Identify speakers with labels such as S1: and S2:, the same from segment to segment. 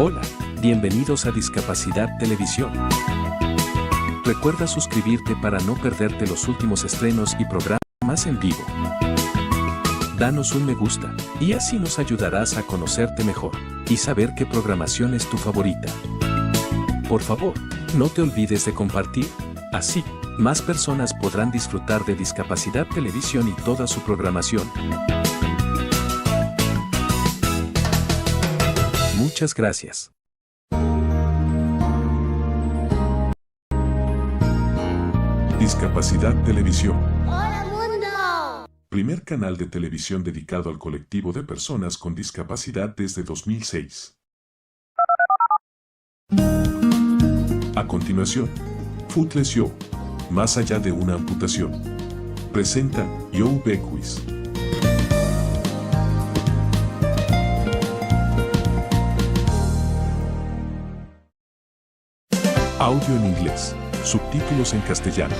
S1: Hola, bienvenidos a Discapacidad Televisión. Recuerda suscribirte para no perderte los últimos estrenos y programas en vivo. Danos un me gusta, y así nos ayudarás a conocerte mejor, y saber qué programación es tu favorita. Por favor, no te olvides de compartir, así, más personas podrán disfrutar de Discapacidad Televisión y toda su programación. Muchas gracias. Discapacidad Televisión.
S2: ¡Hola mundo!
S1: Primer canal de televisión dedicado al colectivo de personas con discapacidad desde 2006. A continuación, Footless Yo, más allá de una amputación. Presenta BECKWITH. Audio en inglés, subtítulos en castellano.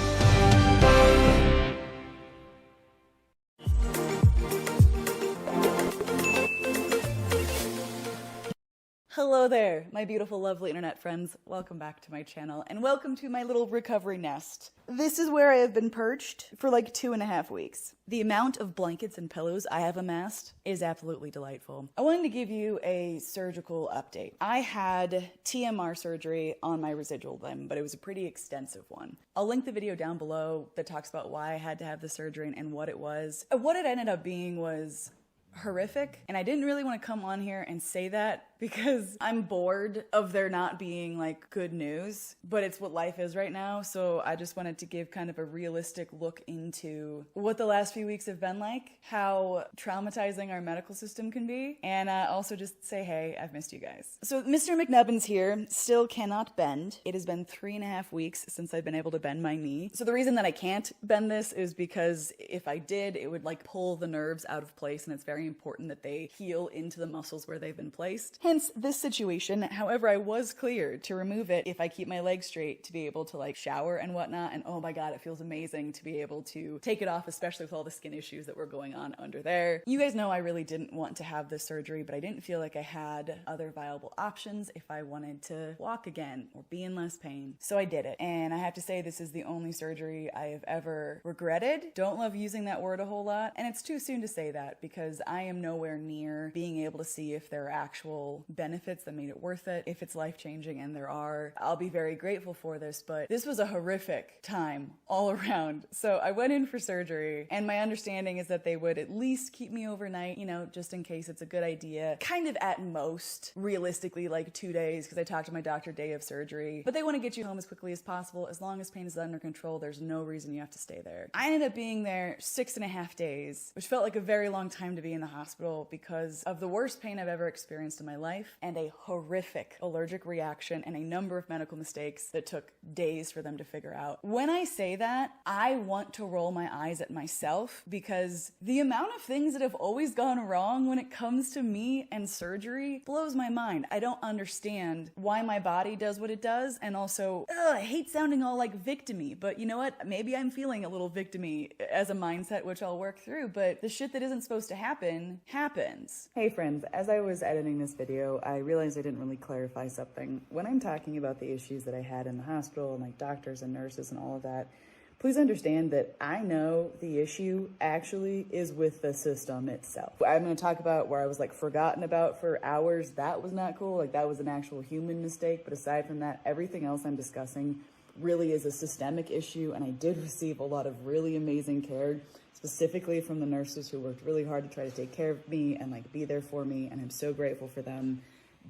S3: Hello there, my beautiful, lovely internet friends. Welcome back to my channel, and welcome to my little recovery nest. This is where I have been perched for like 2.5 weeks. The amount of blankets and pillows I have amassed is absolutely delightful. I wanted to give you a surgical update. I had TMR surgery on my residual limb, but it was a pretty extensive one. I'll link the video down below that talks about why I had to have the surgery and what it was. What it ended up being was horrific, and I didn't really want to come on here and say that because I'm bored of there not being like good news, but it's what life is right now. So I just wanted to give kind of a realistic look into what the last few weeks have been like, how traumatizing our medical system can be, and also just say, hey, I've missed you guys. So Mr. McNubbins here still cannot bend. It has been 3.5 weeks since I've been able to bend my knee. So the reason that I can't bend this is because if I did, it would like pull the nerves out of place, and it's very important that they heal into the muscles where they've been placed. Hence this situation. However, I was cleared to remove it if I keep my legs straight to be able to like shower and whatnot. And oh my God, it feels amazing to be able to take it off, especially with all the skin issues that were going on under there. You guys know I really didn't want to have this surgery, but I didn't feel like I had other viable options if I wanted to walk again or be in less pain. So I did it. And I have to say, this is the only surgery I have ever regretted. Don't love using that word a whole lot. And it's too soon to say that because I am nowhere near being able to see if there are actual benefits that made it worth it. If it's life-changing, and there are, I'll be very grateful for this, but this was a horrific time all around. So I went in for surgery, and my understanding is that they would at least keep me overnight, you know, just in case it's a good idea. Kind of at most, realistically, like 2 days, because I talked to my doctor day of surgery. But they want to get you home as quickly as possible. As long as pain is under control, there's no reason you have to stay there. I ended up being there 6.5 days, which felt like a very long time to be in the hospital because of the worst pain I've ever experienced in my life, and a horrific allergic reaction and a number of medical mistakes that took days for them to figure out. When I say that, I want to roll my eyes at myself because the amount of things that have always gone wrong when it comes to me and surgery blows my mind. I don't understand why my body does what it does, and also, I hate sounding all like victim-y, but you know what? Maybe I'm feeling a little victim-y as a mindset, which I'll work through, but the shit that isn't supposed to happen, happens. Hey friends, as I was editing this video, I realized I didn't really clarify something. When I'm talking about the issues that I had in the hospital and like doctors and nurses and all of that, please understand that I know the issue actually is with the system itself. I'm going to talk about where I was like forgotten about for hours. That was not cool. Like that was an actual human mistake. But aside from that, everything else I'm discussing really is a systemic issue. And I did receive a lot of really amazing care, specifically from the nurses who worked really hard to try to take care of me and like be there for me. And I'm so grateful for them.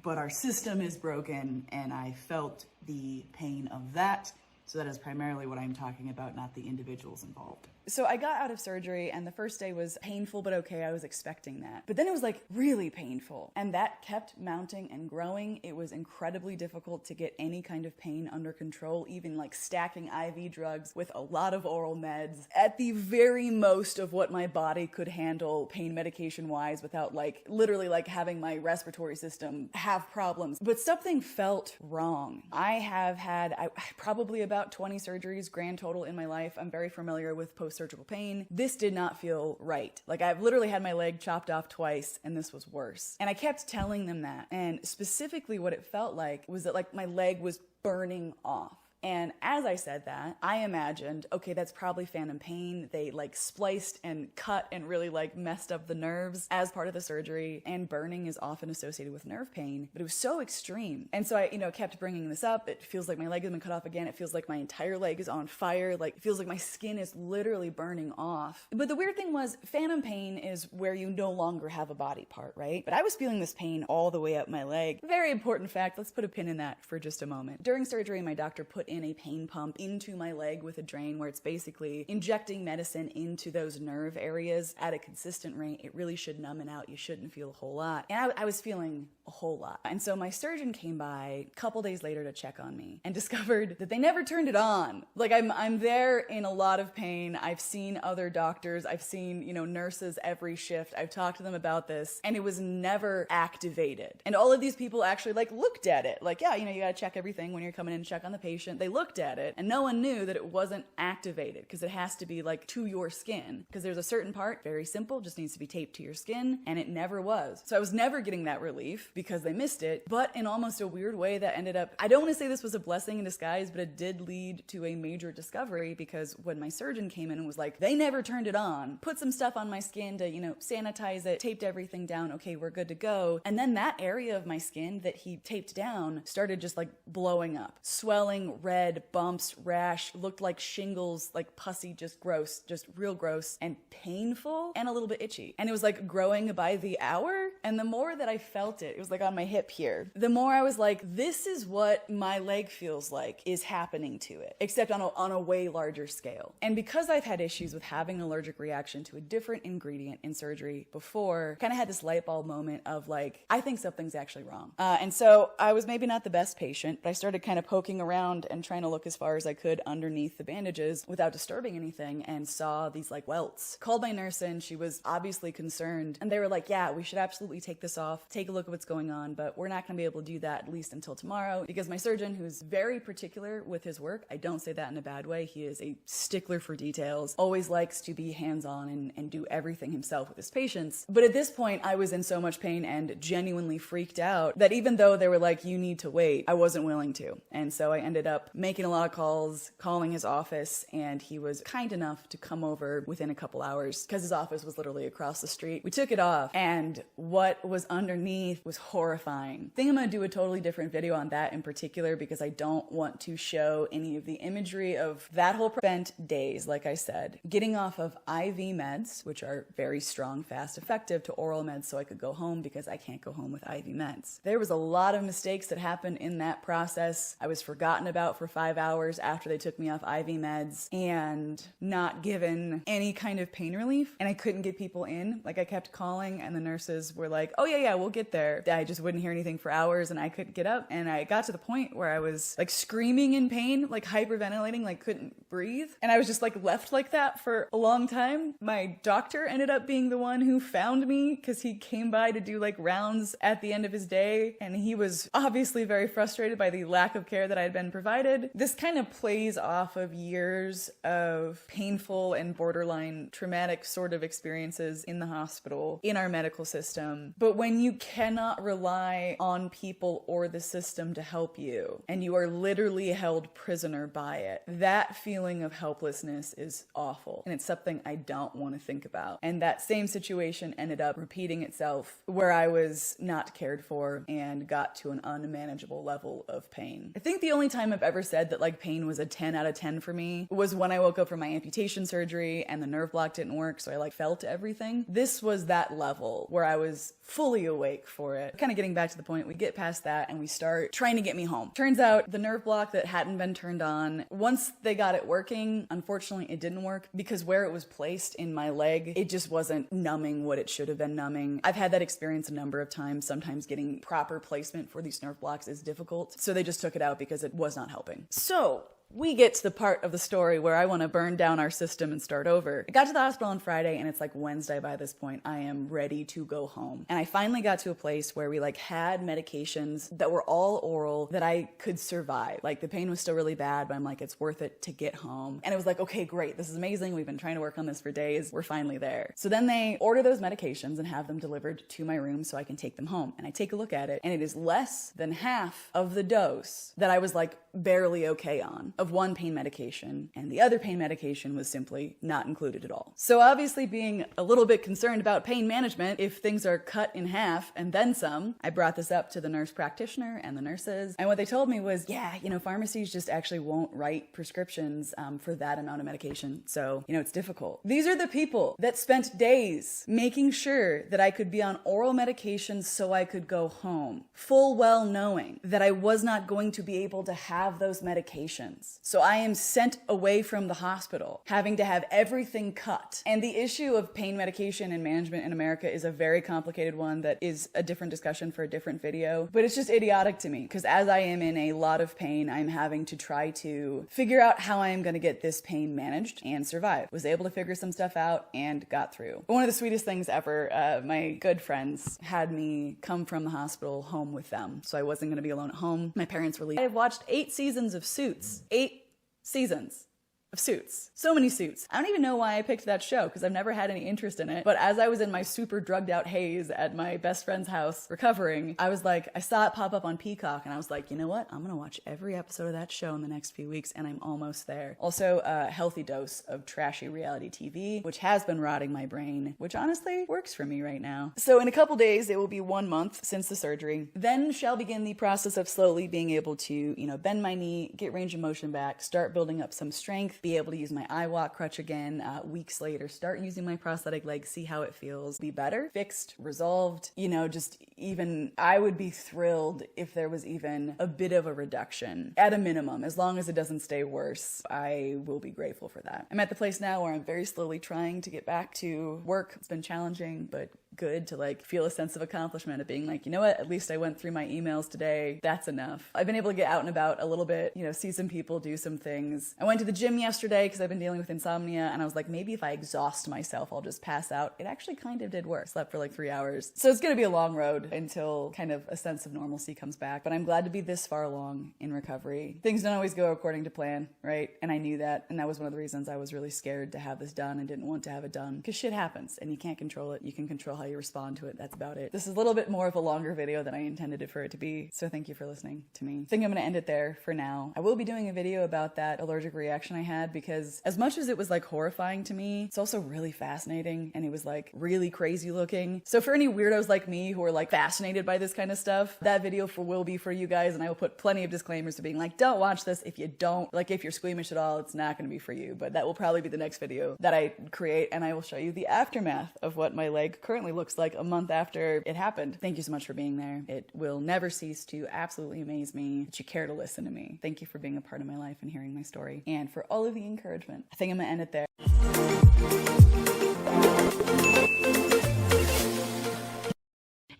S3: But our system is broken, and I felt the pain of that. So that is primarily what I'm talking about, not the individuals involved. So I got out of surgery, and the first day was painful, but okay, I was expecting that. But then it was like really painful, and that kept mounting and growing. It was incredibly difficult to get any kind of pain under control, even like stacking IV drugs with a lot of oral meds at the very most of what my body could handle pain medication wise without like literally like having my respiratory system have problems. But something felt wrong. I have had probably about about 20 surgeries grand total in my life. I'm very familiar with post-surgical pain. This did not feel right. Like, I've literally had my leg chopped off twice, and this was worse. And I kept telling them that. And specifically what it felt like was that like my leg was burning off. And as I said that, I imagined, okay, that's probably phantom pain. They like spliced and cut and really like messed up the nerves as part of the surgery. And burning is often associated with nerve pain, but it was so extreme. And so I, kept bringing this up. It feels like my leg has been cut off again. It feels like my entire leg is on fire. Like, it feels like my skin is literally burning off. But the weird thing was, phantom pain is where you no longer have a body part, right? But I was feeling this pain all the way up my leg. Very important fact. Let's put a pin in that for just a moment. During surgery, my doctor put in a pain pump into my leg with a drain where it's basically injecting medicine into those nerve areas at a consistent rate. It really should numb it out. You shouldn't feel a whole lot. And I was feeling a whole lot. And so my surgeon came by a couple days later to check on me and discovered that they never turned it on. Like, I'm there in a lot of pain. I've seen other doctors. I've seen, nurses every shift. I've talked to them about this, and it was never activated. And all of these people actually like looked at it. Like, yeah, you gotta check everything when you're coming in and check on the patient. They looked at it, and no one knew that it wasn't activated because it has to be like to your skin, because there's a certain part, very simple, just needs to be taped to your skin, and it never was. So I was never getting that relief because they missed it. But in almost a weird way, that ended up, I don't want to say this was a blessing in disguise, but it did lead to a major discovery, because when my surgeon came in and was like, they never turned it on, put some stuff on my skin to, sanitize it, taped everything down, okay, we're good to go. And then that area of my skin that he taped down started just like blowing up, swelling, red, bumps, rash, looked like shingles, like pussy, just gross, just real gross and painful and a little bit itchy. And it was like growing by the hour. And the more that I felt it, it was like on my hip here, the more I was like, this is what my leg feels like is happening to it, except on a way larger scale. And because I've had issues with having an allergic reaction to a different ingredient in surgery before, kind of had this light bulb moment of like, I think something's actually wrong. And so I was maybe not the best patient, but I started kind of poking around and trying to look as far as I could underneath the bandages without disturbing anything, and saw these like welts. Called my nurse in, she was obviously concerned, and they were like, yeah, we should absolutely take this off, take a look at what's going on, but we're not gonna be able to do that at least until tomorrow, because my surgeon, who's very particular with his work, I don't say that in a bad way, he is a stickler for details, always likes to be hands-on and do everything himself with his patients. But at this point, I was in so much pain and genuinely freaked out that even though they were like, you need to wait, I wasn't willing to. And so I ended up making a lot of calls, calling his office, and he was kind enough to come over within a couple hours because his office was literally across the street. We took it off, and what was underneath was horrifying. I think I'm gonna do a totally different video on that in particular, because I don't want to show any of the imagery of that whole spent days, like I said, getting off of IV meds, which are very strong, fast, effective, to oral meds so I could go home, because I can't go home with IV meds. There was a lot of mistakes that happened in that process. I was forgotten about for 5 hours after they took me off IV meds and not given any kind of pain relief, and I couldn't get people in. Like, I kept calling and the nurses were like, oh yeah, we'll get there. I just wouldn't hear anything for hours and I couldn't get up, and I got to the point where I was like screaming in pain, like hyperventilating, like couldn't breathe, and I was just like left like that for a long time. My doctor ended up being the one who found me, because he came by to do like rounds at the end of his day, and he was obviously very frustrated by the lack of care that I had been provided. This kind of plays off of years of painful and borderline traumatic sort of experiences in the hospital, in our medical system. But when you cannot rely on people or the system to help you, and you are literally held prisoner by it, that feeling of helplessness is awful, and it's something I don't want to think about. And that same situation ended up repeating itself, where I was not cared for and got to an unmanageable level of pain. I think the only time I've ever said that like pain was a 10 out of 10 for me was when I woke up from my amputation surgery and the nerve block didn't work, so I like felt everything. This was that level where I was fully awake for it. Kind of getting back to the point, we get past that and we start trying to get me home. Turns out the nerve block that hadn't been turned on, once they got it working, unfortunately it didn't work, because where it was placed in my leg, it just wasn't numbing what it should have been numbing. I've had that experience a number of times. Sometimes getting proper placement for these nerve blocks is difficult, so they just took it out because it was not helping. So we get to the part of the story where I want to burn down our system and start over. I got to the hospital on Friday and it's like Wednesday by this point. I am ready to go home. And I finally got to a place where we like had medications that were all oral that I could survive. Like the pain was still really bad, but I'm like, it's worth it to get home. And it was like, okay, great. This is amazing. We've been trying to work on this for days. We're finally there. So then they order those medications and have them delivered to my room so I can take them home. And I take a look at it and it is less than half of the dose that I was like barely okay on of one pain medication, and the other pain medication was simply not included at all. So obviously being a little bit concerned about pain management, if things are cut in half and then some, I brought this up to the nurse practitioner and the nurses, and what they told me was, yeah, you know, pharmacies just actually won't write prescriptions for that amount of medication, so, you know, it's difficult. These are the people that spent days making sure that I could be on oral medications so I could go home, full well knowing that I was not going to be able to have those medications. So I am sent away from the hospital, having to have everything cut. And the issue of pain medication and management in America is a very complicated one that is a different discussion for a different video. But it's just idiotic to me, because as I am in a lot of pain, I'm having to try to figure out how I am going to get this pain managed and survive. Was able to figure some stuff out and got through. One of the sweetest things ever, my good friends had me come from the hospital home with them. So I wasn't going to be alone at home. My parents were leaving. I have watched 8 seasons of Suits. 8 seasons of Suits. So many Suits. I don't even know why I picked that show because I've never had any interest in it. But as I was in my super drugged out haze at my best friend's house recovering, I was like, I saw it pop up on Peacock and I was like, you know what? I'm gonna watch every episode of that show in the next few weeks and I'm almost there. Also, a healthy dose of trashy reality TV, which has been rotting my brain, which honestly works for me right now. So in a couple days, it will be 1 month since the surgery. Then shall begin the process of slowly being able to, you know, bend my knee, get range of motion back, start building up some strength, be able to use my iWalk crutch again weeks later, start using my prosthetic leg, see how it feels, be better, fixed, resolved, you know, just even, I would be thrilled if there was even a bit of a reduction at a minimum. As long as it doesn't stay worse, I will be grateful for that. I'm at the place now where I'm very slowly trying to get back to work. It's been challenging, but good to like feel a sense of accomplishment of being like, you know what, at least I went through my emails today. That's enough. I've been able to get out and about a little bit, you know, see some people, do some things. I went to the gym yesterday because I've been dealing with insomnia and I was like, maybe if I exhaust myself, I'll just pass out. It actually kind of did work. Slept for like 3 hours. So it's gonna be a long road until kind of a sense of normalcy comes back, but I'm glad to be this far along in recovery. Things don't always go according to plan, right? And I knew that, and that was one of the reasons I was really scared to have this done and didn't want to have it done, because shit happens and you can't control it. You can control how you respond to it. That's about it. This is a little bit more of a longer video than I intended it for it to be, so thank you for listening to me. I think I'm gonna end it there for now. I will be doing a video about that allergic reaction I had, because as much as it was like horrifying to me, it's also really fascinating and it was like really crazy looking. So for any weirdos like me who are like fascinated by this kind of stuff, that video will be for you guys, and I will put plenty of disclaimers to being like, don't watch this if you don't, like if you're squeamish at all, it's not gonna be for you, but that will probably be the next video that I create, and I will show you the aftermath of what my leg currently looks like a month after it happened. Thank you so much for being there. It will never cease to absolutely amaze me that you care to listen to me. Thank you for being a part of my life and hearing my story, and for all of the encouragement. I think I'm gonna end it there.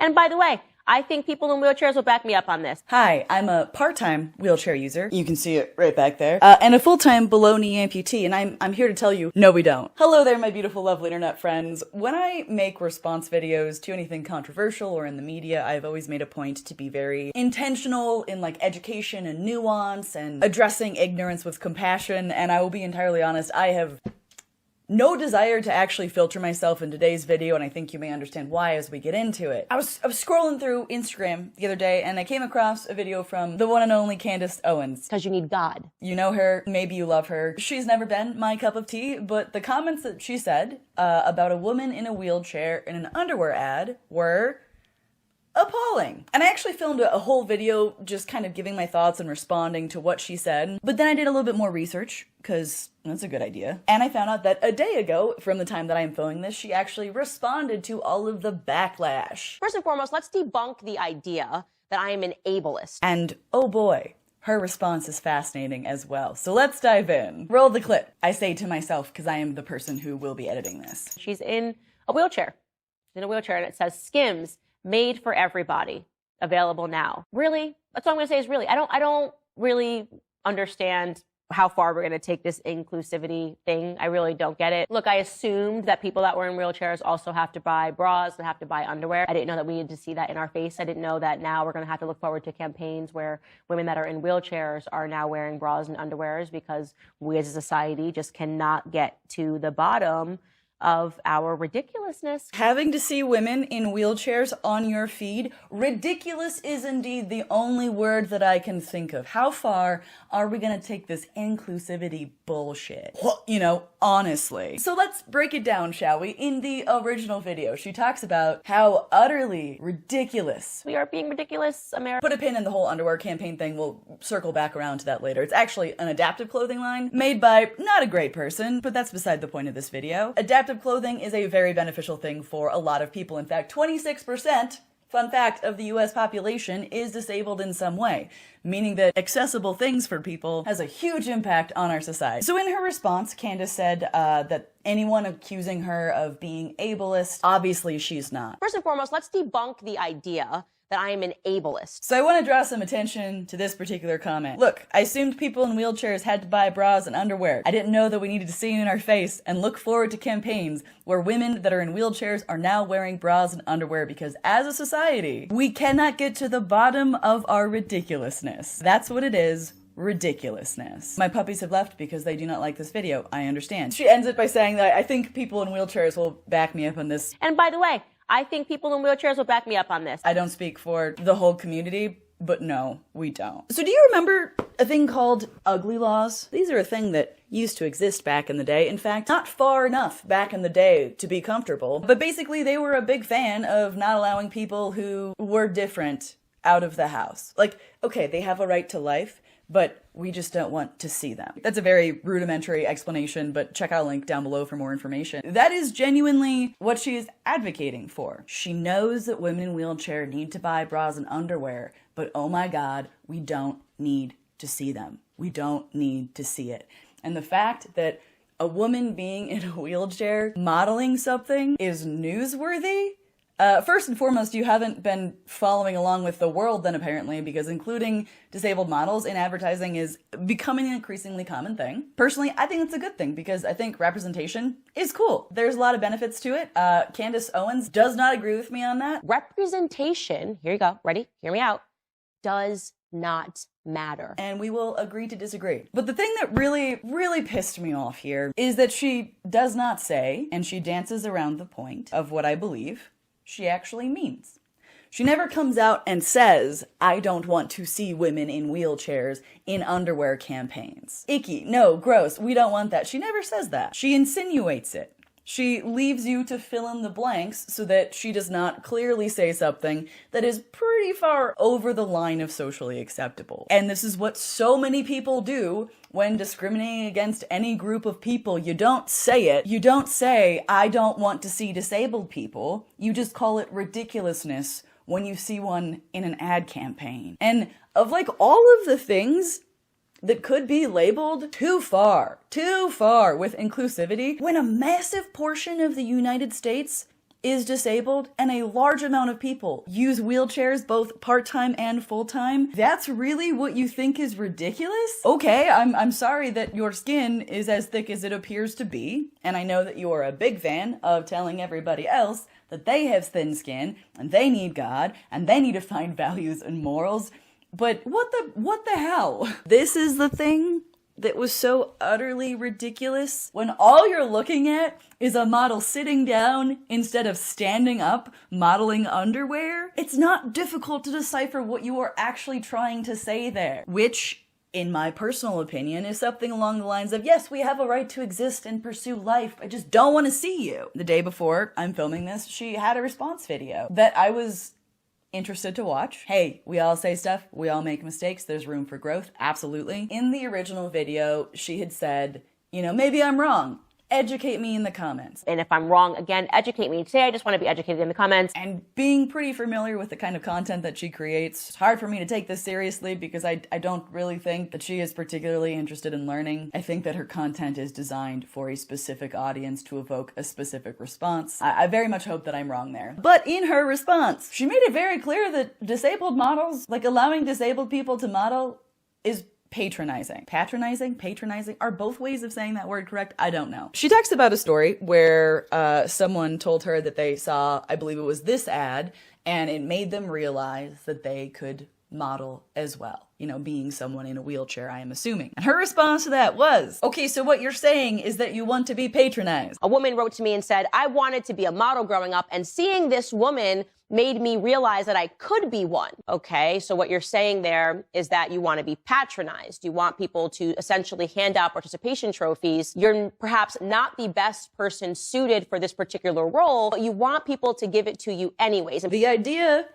S4: And by the way, I think people in wheelchairs will back me up on this.
S3: Hi, I'm a part-time wheelchair user. You can see it right back there. And a full-time below-knee amputee, and I'm here to tell you, no we don't. Hello there, my beautiful, lovely internet friends. When I make response videos to anything controversial or in the media, I've always made a point to be very intentional in like education and nuance and addressing ignorance with compassion, and I will be entirely honest, I have no desire to actually filter myself in today's video, and I think you may understand why as we get into it. I was scrolling through Instagram the other day, and I came across a video from the one and only Candace Owens.
S4: Because you need God.
S3: You know her, maybe you love her. She's never been my cup of tea, but the comments that she said about a woman in a wheelchair in an underwear ad were appalling. And I actually filmed a whole video just kind of giving my thoughts and responding to what she said. But then I did a little bit more research, because that's a good idea. And I found out that a day ago, from the time that I am filming this, she actually responded to all of the backlash.
S4: First and foremost, let's debunk the idea that I am an ableist.
S3: And oh boy, her response is fascinating as well. So let's dive in. Roll the clip. I say to myself, because I am the person who will be editing this.
S4: She's in a wheelchair. She's in a wheelchair, and it says, Skims, made for everybody, available now. Really? That's all I'm gonna say is really. I don't really understand how far we're going to take this inclusivity thing. I really don't get it. Look, I assumed that people that were in wheelchairs also have to buy bras and have to buy underwear. I didn't know that we needed to see that in our face. I didn't know that now we're going to have to look forward to campaigns where women that are in wheelchairs are now wearing bras and underwears because we as a society just cannot get to the bottom of our ridiculousness.
S3: Having to see women in wheelchairs on your feed, ridiculous is indeed the only word that I can think of. How far are we gonna take this inclusivity bullshit? You know, honestly. So let's break it down, shall we? In the original video, she talks about how utterly ridiculous
S4: we are being ridiculous, America.
S3: Put a pin in the whole underwear campaign thing. We'll circle back around to that later. It's actually an adaptive clothing line made by not a great person, but that's beside the point of this video. Adaptive clothing is a very beneficial thing for a lot of people. In fact, 26%, fun fact, of the US population is disabled in some way, meaning that accessible things for people has a huge impact on our society. So in her response, Candace said that anyone accusing her of being ableist, obviously she's not.
S4: First and foremost, let's debunk the idea that I am an ableist.
S3: So I want to draw some attention to this particular comment. Look, I assumed people in wheelchairs had to buy bras and underwear. I didn't know that we needed to see it in our face and look forward to campaigns where women that are in wheelchairs are now wearing bras and underwear because as a society, we cannot get to the bottom of our ridiculousness. That's what it is. Ridiculousness. My puppies have left because they do not like this video. I understand. She ends it by saying that I think people in wheelchairs will back me up on this.
S4: And by the way, I think people in wheelchairs will back me up on this.
S3: I don't speak for the whole community, but no, we don't. So do you remember a thing called ugly laws? These are a thing that used to exist back in the day. In fact, not far enough back in the day to be comfortable. But basically, they were a big fan of not allowing people who were different out of the house. Like, okay, they have a right to life, but we just don't want to see them. That's a very rudimentary explanation, but check out a link down below for more information. That is genuinely what she is advocating for. She knows that women in wheelchair need to buy bras and underwear, but oh my God, we don't need to see them. We don't need to see it. And the fact that a woman being in a wheelchair modeling something is newsworthy. First and foremost, you haven't been following along with the world then apparently, because including disabled models in advertising is becoming an increasingly common thing. Personally, I think it's a good thing because I think representation is cool. There's a lot of benefits to it. Candace Owens does not agree with me on that.
S4: Representation, here you go, ready? Hear me out, does not matter.
S3: And we will agree to disagree. But the thing that really pissed me off here is that she does not say, and she dances around the point of what I believe she actually means. She never comes out and says, I don't want to see women in wheelchairs in underwear campaigns. Icky, no, gross, we don't want that. She never says that. She insinuates it. She leaves you to fill in the blanks so that she does not clearly say something that is pretty far over the line of socially acceptable. And this is what so many people do when discriminating against any group of people. You don't say it. You don't say, I don't want to see disabled people. You just call it ridiculousness when you see one in an ad campaign. And of like all of the things that could be labeled too far with inclusivity, when a massive portion of the United States is disabled and a large amount of people use wheelchairs both part-time and full-time, that's really what you think is ridiculous? Okay, I'm sorry that your skin is as thick as it appears to be, and I know that you are a big fan of telling everybody else that they have thin skin and they need God and they need to find values and morals. But what the hell? This is the thing that was so utterly ridiculous when all you're looking at is a model sitting down instead of standing up modeling underwear. It's not difficult to decipher what you are actually trying to say there, which, in my personal opinion, is something along the lines of, yes, we have a right to exist and pursue life, I just don't want to see you. The day before I'm filming this, she had a response video that I was interested to watch. Hey, we all say stuff, we all make mistakes, there's room for growth, absolutely. In the original video, she had said, you know, maybe I'm wrong. Educate me in the comments.
S4: And if I'm wrong, again, educate me. Today, I just want to be educated in the comments.
S3: And being pretty familiar with the kind of content that she creates, it's hard for me to take this seriously because I don't really think that she is particularly interested in learning. I think that her content is designed for a specific audience to evoke a specific response. I very much hope that I'm wrong there. But in her response, she made it very clear that disabled models, like allowing disabled people to model, is patronizing. Patronizing are both ways of saying that word correct? I don't know. She talks about a story where someone told her that they saw, I believe it was this ad, and it made them realize that they could model as well. You know, being someone in a wheelchair, I am assuming. And her response to that was, okay, so what you're saying is that you want to be patronized.
S4: A woman wrote to me and said, I wanted to be a model growing up, and seeing this woman made me realize that I could be one. Okay, so what you're saying there is that you want to be patronized. You want people to essentially hand out participation trophies. You're perhaps not the best person suited for this particular role, but you want people to give it to you anyways.
S3: The idea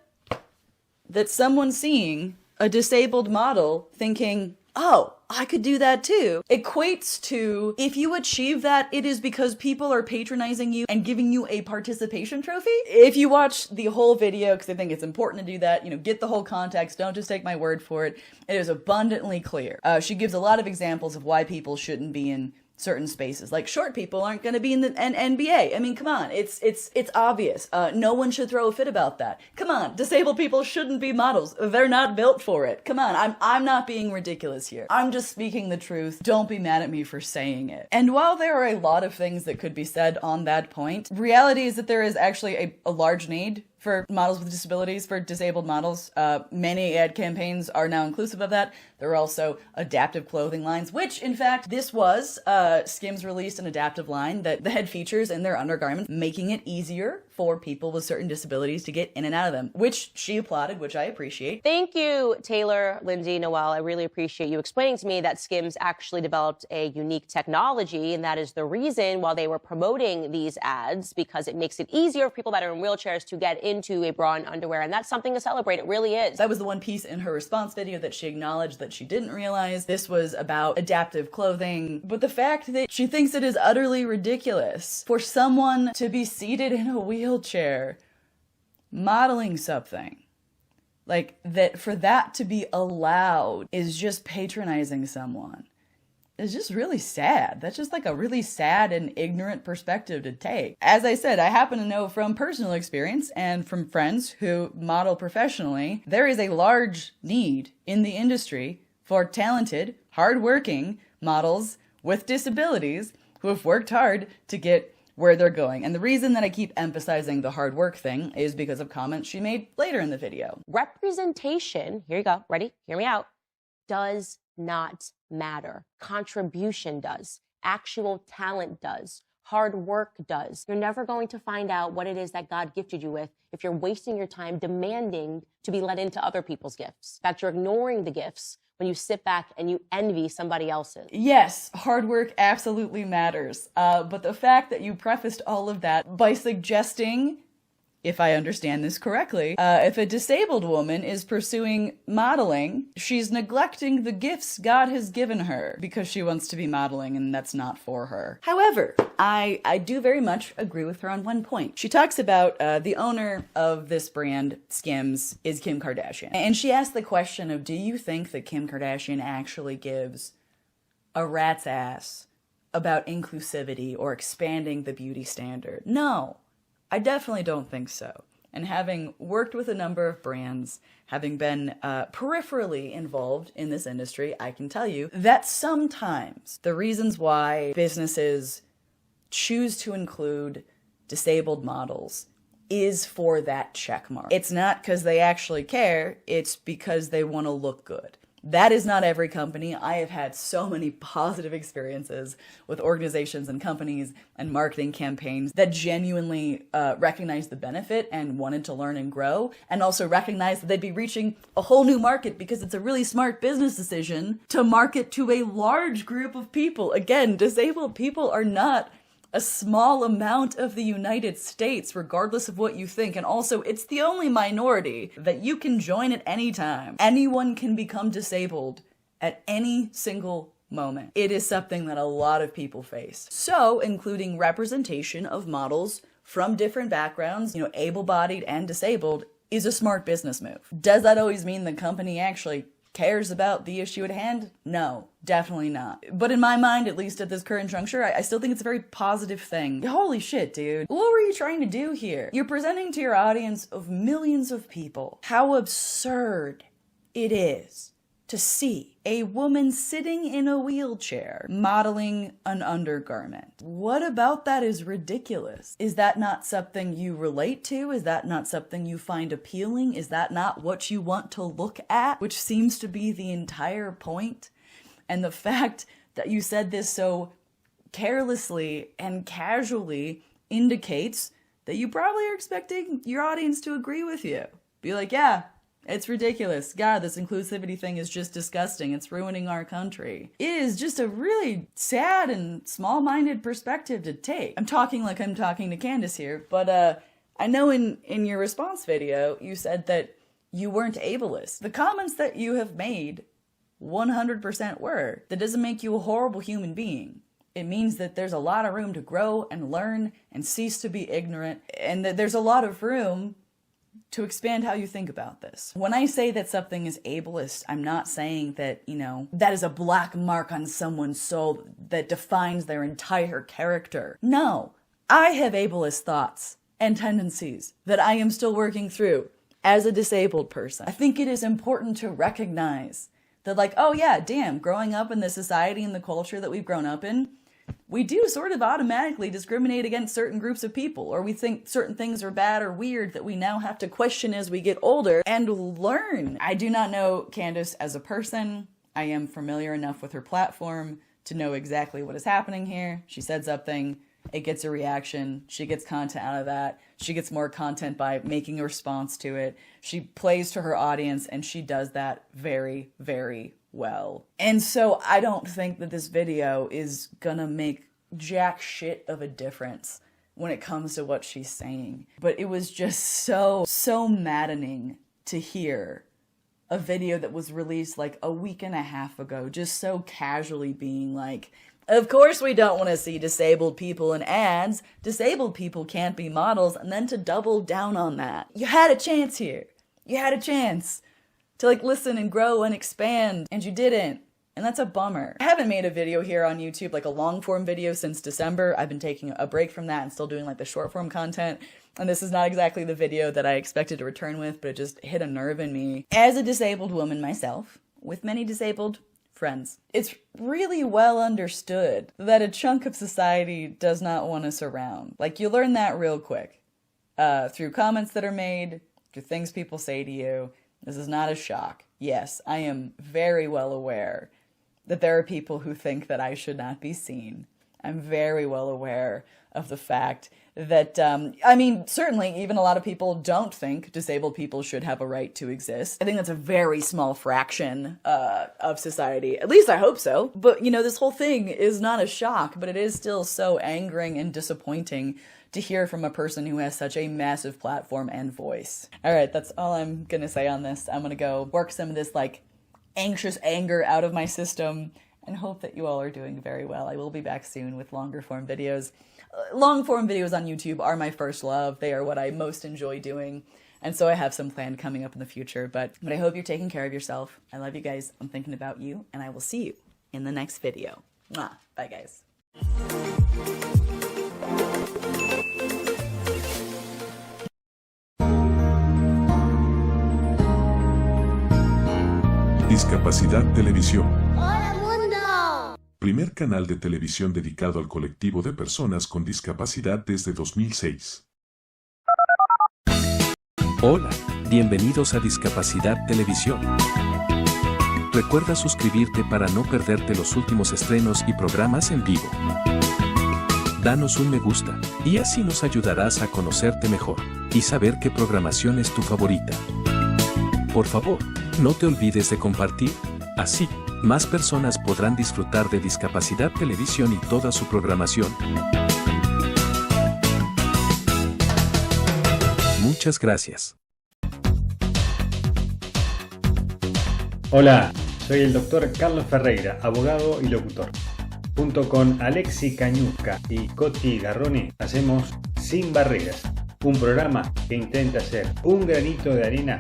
S3: that someone's seeing a disabled model thinking, oh, I could do that too, equates to, if you achieve that, it is because people are patronizing you and giving you a participation trophy. If you watch the whole video, because I think it's important to do that, you know, get the whole context, don't just take my word for it. It is abundantly clear. She gives a lot of examples of why people shouldn't be in certain spaces. Like, short people aren't going to be in the NBA. I mean, come on, it's obvious. No one should throw a fit about that. Come on, disabled people shouldn't be models. They're not built for it. Come on, I'm not being ridiculous here. I'm just speaking the truth. Don't be mad at me for saying it. And while there are a lot of things that could be said on that point, reality is that there is actually a large need for models with disabilities, for disabled models. Many ad campaigns are now inclusive of that. There are also adaptive clothing lines, which, in fact, this was, Skims released an adaptive line that had features in their undergarments, making it easier for people with certain disabilities to get in and out of them, which she applauded, which I appreciate.
S4: Thank you, Taylor, Lindsay, Noel. I really appreciate you explaining to me that Skims actually developed a unique technology, and that is the reason while they were promoting these ads, because it makes it easier for people that are in wheelchairs to get into a bra and underwear, and that's something to celebrate. It really is.
S3: That was the one piece in her response video that she acknowledged that she didn't realize. This was about adaptive clothing, but the fact that she thinks it is utterly ridiculous for someone to be seated in a wheelchair modeling something, like that, for that to be allowed is just patronizing someone. It's just really sad. That's just like a really sad and ignorant perspective to take. As I said, I happen to know from personal experience and from friends who model professionally, there is a large need in the industry for talented, hardworking models with disabilities who have worked hard to get where they're going. And the reason that I keep emphasizing the hard work thing is because of comments she made later in the video.
S4: Representation, here you go, ready? Hear me out, does not matter. Contribution does. Actual talent does. Hard work does. You're never going to find out what it is that God gifted you with if you're wasting your time demanding to be let into other people's gifts. In fact, you're ignoring the gifts when you sit back and you envy somebody else's.
S3: Yes, hard work absolutely matters. But the fact that you prefaced all of that by suggesting, if I understand this correctly, if a disabled woman is pursuing modeling, she's neglecting the gifts God has given her because she wants to be modeling and that's not for her. However, I do very much agree with her on one point. She talks about the owner of this brand, Skims, is Kim Kardashian. And she asked the question of, do you think that Kim Kardashian actually gives a rat's ass about inclusivity or expanding the beauty standard? No. I definitely don't think so. And having worked with a number of brands, having been peripherally involved in this industry, I can tell you that sometimes the reasons why businesses choose to include disabled models is for that check mark. It's not because they actually care, it's because they want to look good. That is not every company. I have had so many positive experiences with organizations and companies and marketing campaigns that genuinely recognized the benefit and wanted to learn and grow, and also recognized that they'd be reaching a whole new market because it's a really smart business decision to market to a large group of people. Again, disabled people are not a small amount of the United States, regardless of what you think. And also, it's the only minority that you can join at any time. Anyone can become disabled at any single moment. It is something that a lot of people face. So, including representation of models from different backgrounds, able-bodied and disabled, is a smart business move. Does that always mean the company actually cares about the issue at hand? No, definitely not. But in my mind, at least at this current juncture, I still think it's a very positive thing. Holy shit, dude. What were you trying to do here? You're presenting to your audience of millions of people how absurd it is to see a woman sitting in a wheelchair modeling an undergarment. What about that is ridiculous? Is that not something you relate to? Is that not something you find appealing? Is that not what you want to look at? Which seems to be the entire point. And the fact that you said this so carelessly and casually indicates that you probably are expecting your audience to agree with you. Be like, yeah, it's ridiculous. God, this inclusivity thing is just disgusting. It's ruining our country. It is just a really sad and small-minded perspective to take. I'm talking like I'm talking to Candace here, but I know in your response video, you said that you weren't ableist. The comments that you have made 100% were. That doesn't make you a horrible human being. It means that there's a lot of room to grow and learn and cease to be ignorant, and that there's a lot of room to expand how you think about this. When I say that something is ableist, I'm not saying that, you know, that is a black mark on someone's soul that defines their entire character. No, I have ableist thoughts and tendencies that I am still working through as a disabled person. I think it is important to recognize that, like, oh yeah, damn, growing up in the society and the culture that we've grown up in, we do sort of automatically discriminate against certain groups of people, or we think certain things are bad or weird that we now have to question as we get older and learn. I do not know Candace as a person. I am familiar enough with her platform to know exactly what is happening here. She said something, it gets a reaction, she gets content out of that, she gets more content by making a response to it, she plays to her audience, and she does that very, very well. And so I don't think that this video is gonna make jack shit of a difference when it comes to what she's saying. But it was just so maddening to hear a video that was released like a week and a half ago just so casually being like, of course we don't want to see disabled people in ads, disabled people can't be models, and then to double down on that. You had a chance here. You had a chance to like listen and grow and expand, and you didn't. And that's a bummer. I haven't made a video here on YouTube, like a long form video, since December. I've been taking a break from that and still doing like the short form content. And this is not exactly the video that I expected to return with, but it just hit a nerve in me. As a disabled woman myself, with many disabled friends, it's really well understood that a chunk of society does not want us around. Like, you learn that real quick. Through comments that are made, through things people say to you. This is not a shock. Yes, I am very well aware that there are people who think that I should not be seen. I'm very well aware of the fact that, I mean, certainly even a lot of people don't think disabled people should have a right to exist. I think that's a very small fraction of society. At least I hope so. But, you know, this whole thing is not a shock, but it is still so angering and disappointing to hear from a person who has such a massive platform and voice. All right, that's all I'm gonna say on this. I'm gonna go work some of this like anxious anger out of my system and hope that you all are doing very well. I will be back soon with longer form videos. Long form videos on YouTube are my first love. They are what I most enjoy doing. And so I have some planned coming up in the future, but I hope you're taking care of yourself. I love you guys. I'm thinking about you, and I will see you in the next video. Mwah. Bye guys.
S1: Discapacidad Televisión.
S2: ¡Hola mundo!
S1: Primer canal de televisión dedicado al colectivo de personas con discapacidad desde 2006. Hola, bienvenidos a Discapacidad Televisión. Recuerda suscribirte para no perderte los últimos estrenos y programas en vivo. Danos un me gusta, y así nos ayudarás a conocerte mejor y saber qué programación es tu favorita. Por favor, no te olvides de compartir, así, más personas podrán disfrutar de Discapacidad Televisión y toda su programación. Muchas gracias.
S5: Hola, soy el doctor Carlos Ferreira, abogado y locutor. Junto con Alexi Cañuzca y Coti Garrone hacemos Sin Barreras, un programa que intenta ser un granito de arena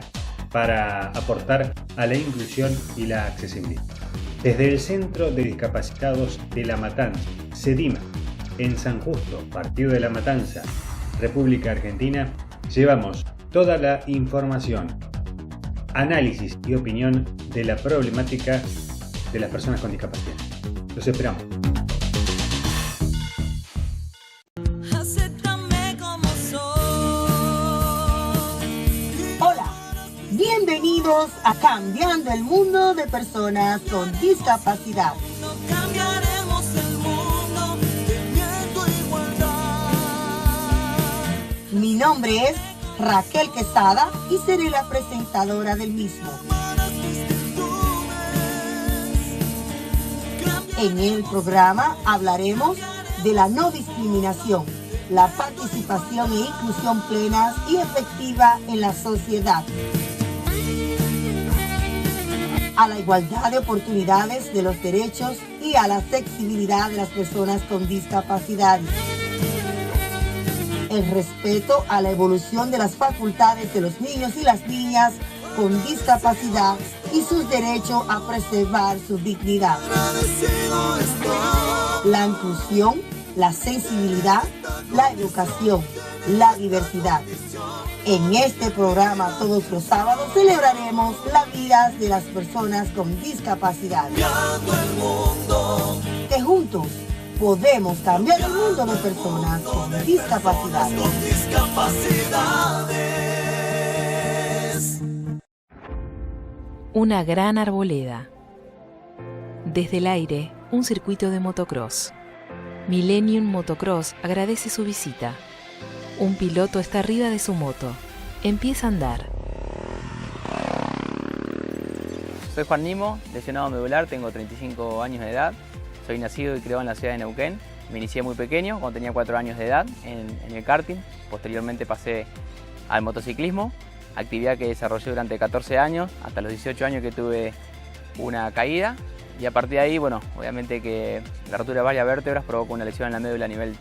S5: para aportar a la inclusión y la accesibilidad. Desde el Centro de Discapacitados de La Matanza, CEDIMA, en San Justo, Partido de La Matanza, República Argentina, llevamos toda la información análisis y opinión de la problemática de las personas con discapacidad. Los esperamos.
S6: Hola, bienvenidos a Cambiando el Mundo de Personas con Discapacidad.
S7: Cambiaremos el mundo teniendo igualdad.
S6: Mi nombre es Raquel Quesada y seré la presentadora del mismo. En el programa hablaremos de la no discriminación, la participación e inclusión plenas y efectiva en la sociedad, a la igualdad de oportunidades de los derechos y a la accesibilidad de las personas con discapacidad, el respeto a la evolución de las facultades de los niños y las niñas con discapacidad y sus derechos a preservar su dignidad, la inclusión, la sensibilidad, la educación, la diversidad. En este programa todos los sábados celebraremos la vida de las personas con discapacidad. Que juntos podemos cambiar el mundo de personas con discapacidad.
S8: Una gran arboleda. Desde el aire, un circuito de motocross. Millennium Motocross agradece su visita. Un piloto está arriba de su moto. Empieza a andar.
S9: Soy Juan Nimo, lesionado medular, tengo 35 años de edad. Soy nacido y criado en la ciudad de Neuquén. Me inicié muy pequeño, cuando tenía 4 años de edad, en el karting. Posteriormente pasé al motociclismo, actividad que desarrollé durante 14 años, hasta los 18 años que tuve una caída. Y a partir de ahí, bueno, obviamente que la rotura de varias vértebras provocó una lesión en la médula a nivel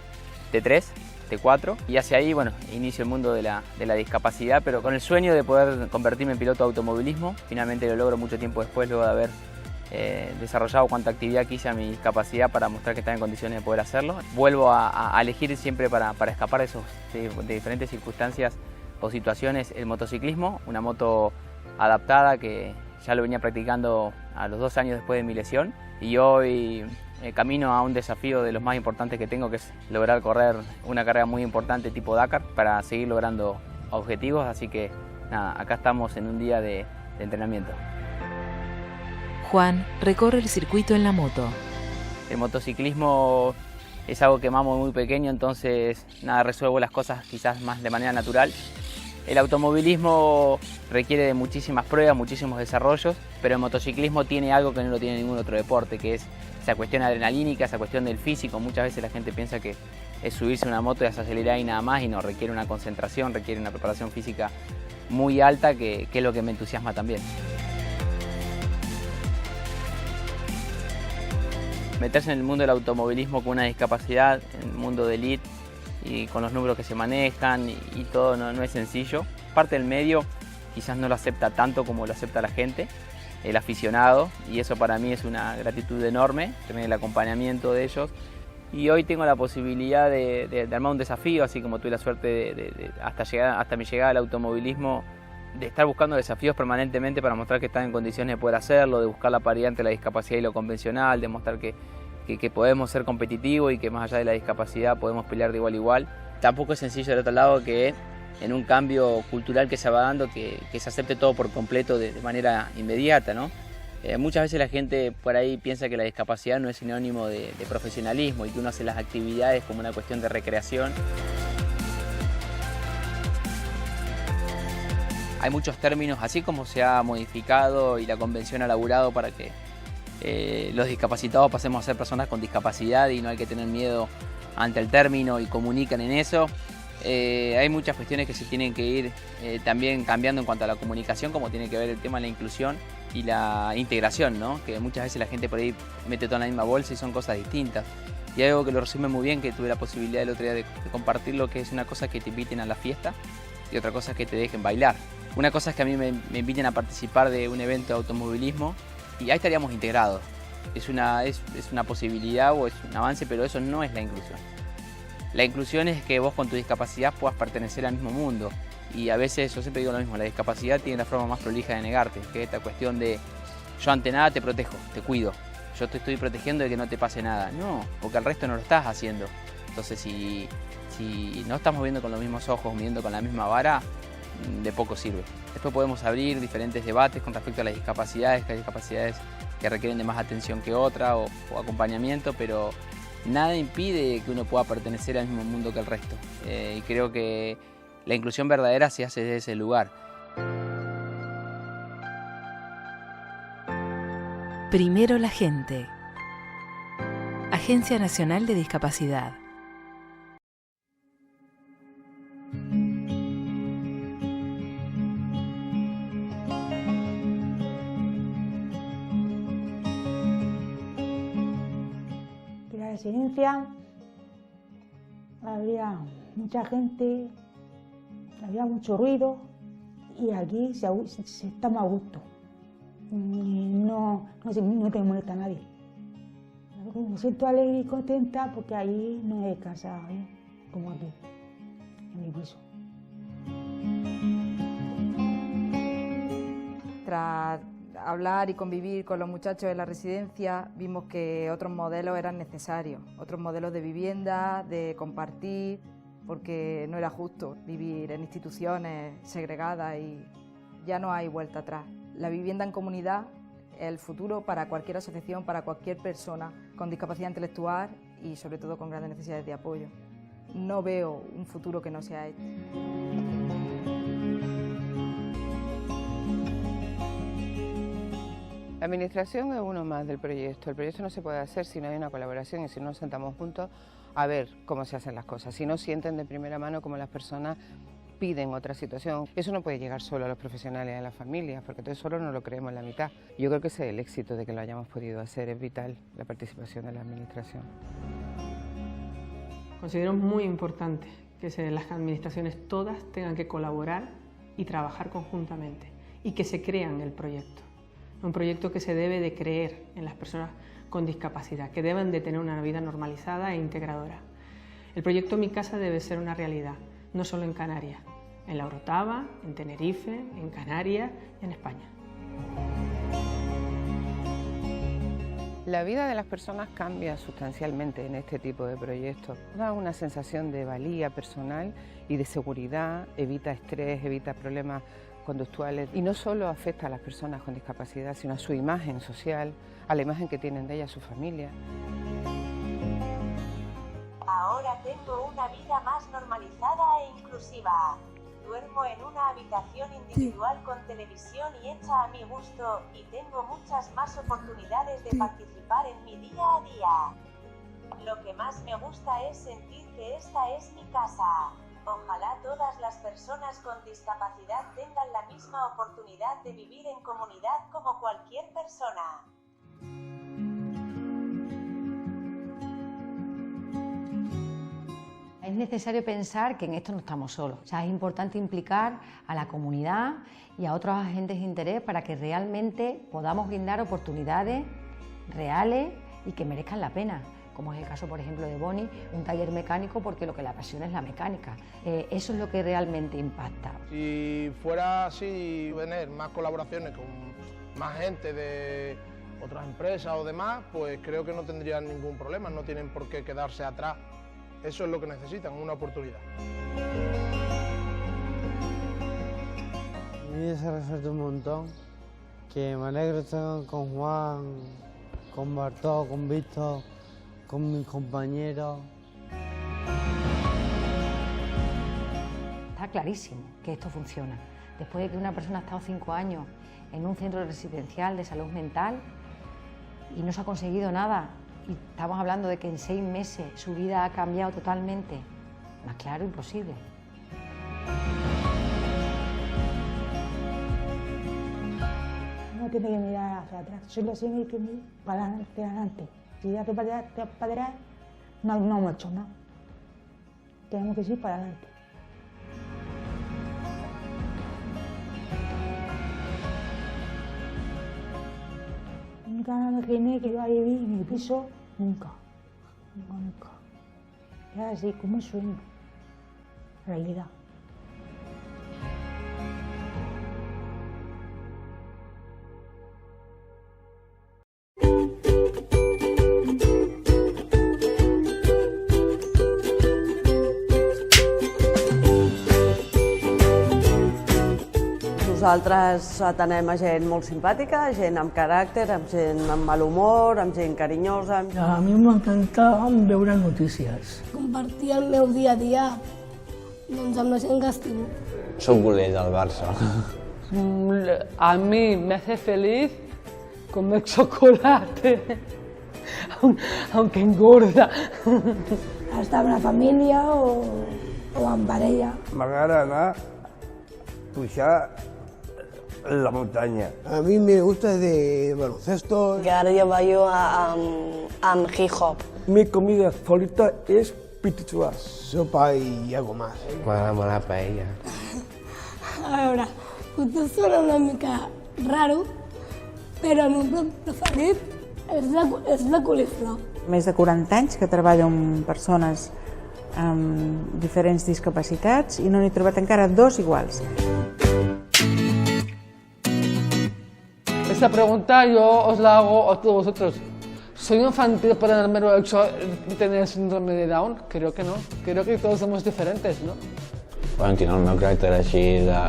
S9: T3, T4. Y hacia ahí, bueno, inicio el mundo de la discapacidad, pero con el sueño de poder convertirme en piloto de automovilismo. Finalmente lo logro mucho tiempo después, luego de haber desarrollado cuanta actividad quise a mi discapacidad para mostrar que estaba en condiciones de poder hacerlo. Vuelvo a elegir siempre para escapar de diferentes circunstancias o situaciones el motociclismo, una moto adaptada que ya lo venía practicando a los 2 años después de mi lesión, y hoy camino a un desafío de los más importantes que tengo, que es lograr correr una carrera muy importante tipo Dakar para seguir logrando objetivos. Así que nada, acá estamos en un día de entrenamiento.
S8: Juan recorre el circuito en la moto.
S9: El motociclismo es algo que mamo muy pequeño, entonces nada, resuelvo las cosas quizás más de manera natural. El automovilismo requiere de muchísimas pruebas, muchísimos desarrollos, pero el motociclismo tiene algo que no lo tiene ningún otro deporte, que es esa cuestión adrenalínica, esa cuestión del físico. Muchas veces la gente piensa que es subirse a una moto y acelerar y nada más, y no, requiere una concentración, requiere una preparación física muy alta, que es lo que me entusiasma también. Meterse en el mundo del automovilismo con una discapacidad, en el mundo de elite y con los números que se manejan y todo, no es sencillo. Parte del medio quizás no lo acepta tanto como lo acepta la gente, el aficionado, y eso para mí es una gratitud enorme, tener el acompañamiento de ellos. Y hoy tengo la posibilidad de armar un desafío, así como tuve la suerte hasta mi llegada al automovilismo, de estar buscando desafíos permanentemente para mostrar que están en condiciones de poder hacerlo, de buscar la paridad entre la discapacidad y lo convencional, de mostrar que podemos ser competitivos y que más allá de la discapacidad podemos pelear de igual a igual. Tampoco es sencillo del otro lado que en un cambio cultural que se va dando, que se acepte todo por completo de manera inmediata, ¿no? Muchas veces la gente por ahí piensa que la discapacidad no es sinónimo de profesionalismo y que uno hace las actividades como una cuestión de recreación. Hay muchos términos, así como se ha modificado y la convención ha laburado para que los discapacitados pasemos a ser personas con discapacidad y no hay que tener miedo ante el término y comunican en eso. Hay muchas cuestiones que se tienen que ir también cambiando en cuanto a la comunicación, como tiene que ver el tema de la inclusión y la integración, ¿no? Que muchas veces la gente por ahí mete todo en la misma bolsa y son cosas distintas. Y hay algo que lo resume muy bien, que tuve la posibilidad el otro día de compartirlo, que es una cosa que te inviten a la fiesta y otra cosa es que te dejen bailar. Una cosa es que a mí me inviten a participar de un evento de automovilismo y ahí estaríamos integrados. Es una posibilidad o es un avance, pero eso no es la inclusión. La inclusión es que vos con tu discapacidad puedas pertenecer al mismo mundo Y a veces, yo siempre digo lo mismo, la discapacidad tiene la forma más prolija de negarte, que es esta cuestión de yo ante nada te protejo, te cuido, yo te estoy protegiendo de que no te pase nada. No, porque al resto no lo estás haciendo. Entonces si no estamos viendo con los mismos ojos, midiendo con la misma vara, de poco sirve. Después podemos abrir diferentes debates con respecto a las discapacidades, que hay discapacidades que requieren de más atención que otra o acompañamiento, pero nada impide que uno pueda pertenecer al mismo mundo que el resto. Y creo que la inclusión verdadera se hace desde ese lugar.
S8: Primero la gente. Agencia Nacional de Discapacidad.
S10: En la residencia había mucha gente, había mucho ruido y aquí estamos a gusto. No te molesta a nadie. Me siento alegre y contenta porque ahí no he casa, como aquí, en mi piso.
S11: Tras hablar y convivir con los muchachos de la residencia, vimos que otros modelos eran necesarios, otros modelos de vivienda, de compartir, porque no era justo vivir en instituciones segregadas y ya no hay vuelta atrás. La vivienda en comunidad es el futuro para cualquier asociación, para cualquier persona con discapacidad intelectual y sobre todo con grandes necesidades de apoyo. No veo un futuro que no sea este.
S12: La administración es uno más del proyecto. El proyecto no se puede hacer si no hay una colaboración y si no nos sentamos juntos a ver cómo se hacen las cosas, si no sienten de primera mano cómo las personas piden otra situación. Eso no puede llegar solo a los profesionales y a las familias, porque entonces solo no lo creemos la mitad. Yo creo que ese es el éxito de que lo hayamos podido hacer, es vital la participación de la administración.
S13: Considero muy importante que las administraciones todas tengan que colaborar y trabajar conjuntamente y que se crean el proyecto. Un proyecto que se debe de creer en las personas con discapacidad, que deben de tener una vida normalizada e integradora. El proyecto Mi Casa debe ser una realidad, no solo en Canarias, en La Orotava, en Tenerife, en Canarias y en España.
S12: La vida de las personas cambia sustancialmente en este tipo de proyectos. Da una sensación de valía personal y de seguridad, evita estrés, evita problemas conductuales y no solo afecta a las personas con discapacidad, sino a su imagen social, a la imagen que tienen de ellas su familia.
S14: Ahora tengo una vida más normalizada e inclusiva. Duermo en una habitación individual con televisión y hecha a mi gusto y tengo muchas más oportunidades de participar en mi día a día. Lo que más me gusta es sentir que esta es mi casa. Ojalá todas las personas con discapacidad tengan la misma oportunidad de vivir en comunidad como cualquier persona.
S15: Es necesario pensar que en esto no estamos solos. O sea, es importante implicar a la comunidad y a otros agentes de interés para que realmente podamos brindar oportunidades reales y que merezcan la pena. Como es el caso, por ejemplo, de Bonnie, un taller mecánico porque lo que la apasiona es la mecánica. Eso es lo que realmente impacta.
S16: Si fuera así, tener más colaboraciones con más gente de otras empresas o demás, pues creo que no tendrían ningún problema, no tienen por qué quedarse atrás. Eso es lo que necesitan, una oportunidad.
S17: A mí se ha resuelto un montón, que me alegro de estar con Juan, con Bartó, con Víctor, con mis compañeros.
S15: Está clarísimo que esto funciona. Después de que una persona ha estado 5 años en un centro residencial de salud mental y no se ha conseguido nada, y estamos hablando de que en 6 meses su vida ha cambiado totalmente, más claro, imposible.
S10: No tiene que mirar hacia atrás, solo tiene que mirar para adelante. Si ya te para atrás, no hemos hecho nada. Tenemos que ir para adelante. Nunca me imaginé que iba a vivir en mi piso, nunca. Era así como un sueño, realidad.
S18: Nosaltres atenem a gent molt simpàtica, gent amb caràcter, amb gent amb mal humor, amb gent carinyosa.
S19: A mi m'encanta veure notícies.
S2: Compartir el meu dia a dia doncs, amb la gent que estimo.
S20: Soy culé del Barça.
S21: A mí me hace feliz comer chocolate, aunque engorda.
S2: Estar amb la família o amb parella.
S22: M'agrada anar a pujar la montaña.
S17: A mí me gusta de baloncesto.
S18: Que ara ja ballo amb hip-hop.
S22: Mi comida favorita es pitichuas.
S17: Sopa y algo más.
S20: M'agrada molt la paella.
S2: A veure, potser sona una mica raro, però el meu plat preferit és la coliflor.
S23: Més de 40 anys que treballo amb persones amb diferents discapacitats i no n'he trobat encara dos iguals.
S21: Esta pregunta yo os la hago a todos vosotros. ¿Soy infantil por el mero hecho de tener síndrome de Down? Creo que no. Creo que todos somos diferentes, ¿no?
S20: Bueno, tinc el meu caràcter així de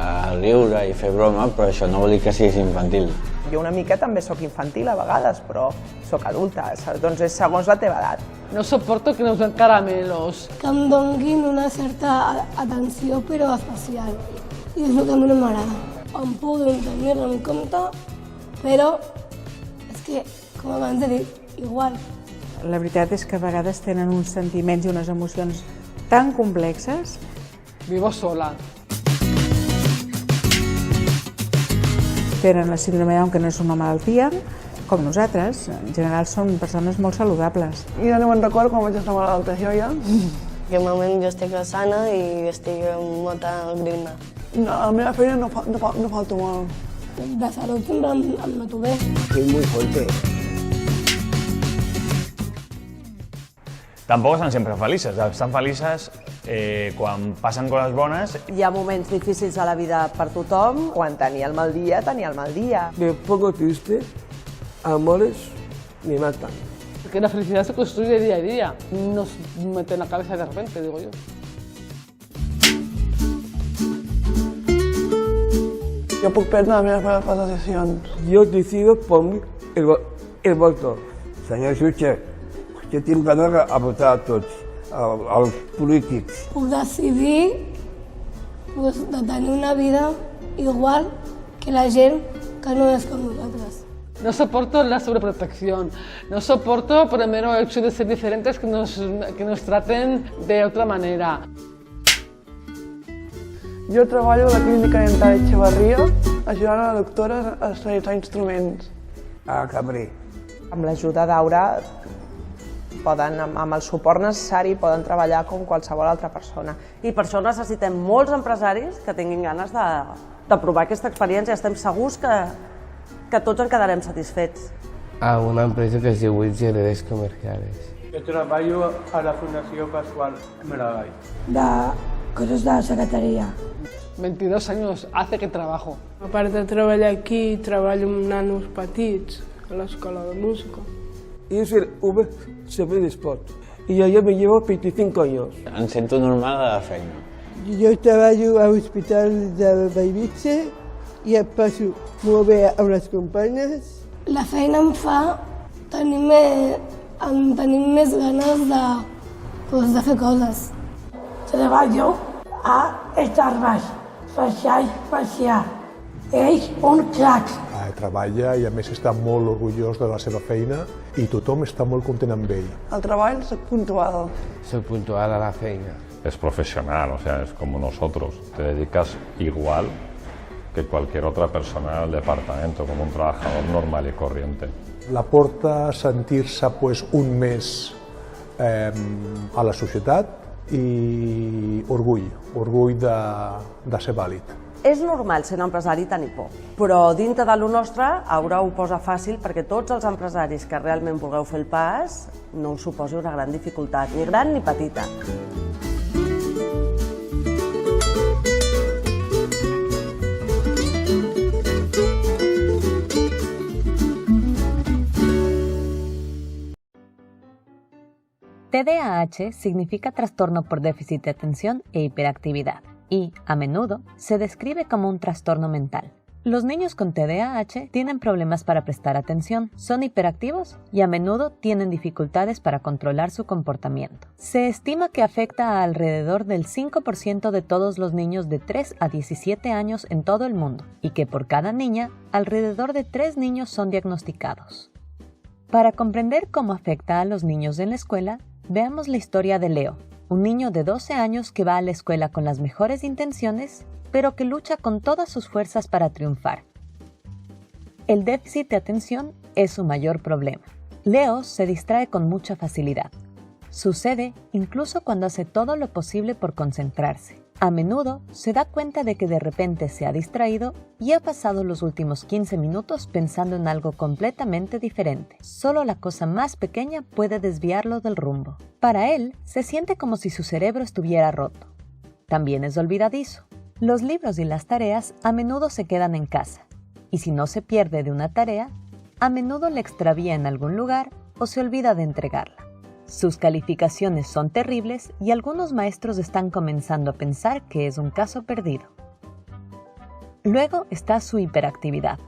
S20: riure i fer broma, però això no vol dir que siguis infantil.
S24: Jo una mica també sóc infantil a vegades, però sóc adulta, doncs és segons la teva edat.
S21: No soporto que nos den caramelos.
S2: Que em donguin una certa atenció, però especial. I és el que a mi no m'agrada. Em poden tenir en compte, però és que, com abans he dit, igual.
S23: La veritat és que a vegades tenen uns sentiments i unes emocions tan complexes.
S21: Vivo sola.
S23: Tenen la síndrome de Down, que no és una malaltia, com nosaltres. En general són persones molt saludables.
S25: Jo no me'n recordo quan vaig estar malalta, això ja.
S18: I al moment jo estic sana i estic amb molta grima.
S25: No, a la meva feina no falto molt.
S2: De salut sempre em noto bé.
S17: Soy muy fuerte.
S5: Tampoco están siempre felices, están felices quan passen coses bones.
S18: Hi ha moments difícils a la vida per tothom.
S24: Quan tenia el mal dia, tenia el mal dia.
S22: Me pongo triste, amores me matan.
S21: Porque la felicidad se construye día a día, no se mete en la cabeza de repente, digo yo.
S25: Jo puc prendre les meves decisions.
S22: Yo decido por mí el voto.
S17: Senyor jutge, jo tinc ganes a votar a tots, als polítics.
S2: Puc decidir de tenir una vida igual que la gent que no és com nosaltres.
S21: No soporto la sobreprotección, no soporto por el mero hecho de ser diferentes que nos traten de otra manera.
S25: Jo treballo a la clínica dental Echevarria ajudant a la doctora a realitzar instruments.
S17: A cambrer.
S24: Amb l'ajuda d'Aura, amb el suport necessari, poden treballar com qualsevol altra persona.
S18: I per això necessitem molts empresaris que tinguin ganes de provar aquesta experiència. Estem segurs que tots en quedarem satisfets.
S20: A una empresa que es diu Redes Comerciales.
S22: Yo trabajo a la Fundación Pascual Maragall.
S2: De coses de la secretaria.
S21: 22 años hace que trabajo.
S26: A part de treballar aquí, treballo amb nanos petits a l'escola de música.
S22: Y es el VCB de Sport. Y yo me llevo 25 años.
S20: Em sento normal a la feina.
S17: Jo treballo a l'Hospital de Bellvitge i em passo molt bé amb les companyes.
S2: La feina em fa tenir més ganes de fer coses. Treballo a Starbucks, facial. És un crac.
S27: Treballa i a més està molt orgullós de la seva feina i tothom està molt content amb ell.
S25: Al treball soc puntual.
S20: Soy puntual a la feina.
S28: Es profesional, o sea, es como nosotros. Te dedicas igual que cualquier otra persona del departamento, como un trabajador normal y corriente.
S27: La porta a sentir-se pues, un més a la societat i orgull de ser vàlid.
S18: És normal ser un empresari tenir por, però dintre de lo nostre Aura ho posa fàcil perquè tots els empresaris que realment vulgueu fer el pas no us suposi una gran dificultat, ni gran ni petita.
S29: TDAH significa trastorno por déficit de atención e hiperactividad y, a menudo, se describe como un trastorno mental. Los niños con TDAH tienen problemas para prestar atención, son hiperactivos y a menudo tienen dificultades para controlar su comportamiento. Se estima que afecta a alrededor del 5% de todos los niños de 3 a 17 años en todo el mundo y que por cada niña, alrededor de 3 niños son diagnosticados. Para comprender cómo afecta a los niños en la escuela, veamos la historia de Leo, un niño de 12 años que va a la escuela con las mejores intenciones, pero que lucha con todas sus fuerzas para triunfar. El déficit de atención es su mayor problema. Leo se distrae con mucha facilidad. Sucede incluso cuando hace todo lo posible por concentrarse. A menudo se da cuenta de que de repente se ha distraído y ha pasado los últimos 15 minutos pensando en algo completamente diferente. Solo la cosa más pequeña puede desviarlo del rumbo. Para él, se siente como si su cerebro estuviera roto. También es olvidadizo. Los libros y las tareas a menudo se quedan en casa, y si no se pierde de una tarea, a menudo la extravía en algún lugar o se olvida de entregarla. Sus calificaciones son terribles y algunos maestros están comenzando a pensar que es un caso perdido. Luego está su hiperactividad.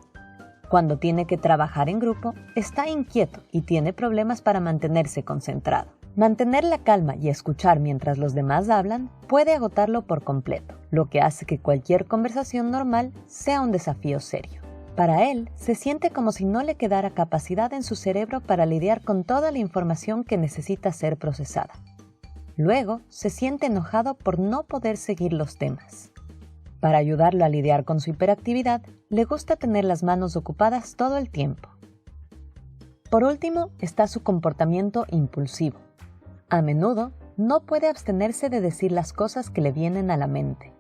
S29: Cuando tiene que trabajar en grupo, está inquieto y tiene problemas para mantenerse concentrado. Mantener la calma y escuchar mientras los demás hablan puede agotarlo por completo, lo que hace que cualquier conversación normal sea un desafío serio. Para él, se siente como si no le quedara capacidad en su cerebro para lidiar con toda la información que necesita ser procesada. Luego, se siente enojado por no poder seguir los temas. Para ayudarlo a lidiar con su hiperactividad, le gusta tener las manos ocupadas todo el tiempo. Por último, está su comportamiento impulsivo. A menudo, no puede abstenerse de decir las cosas que le vienen a la mente.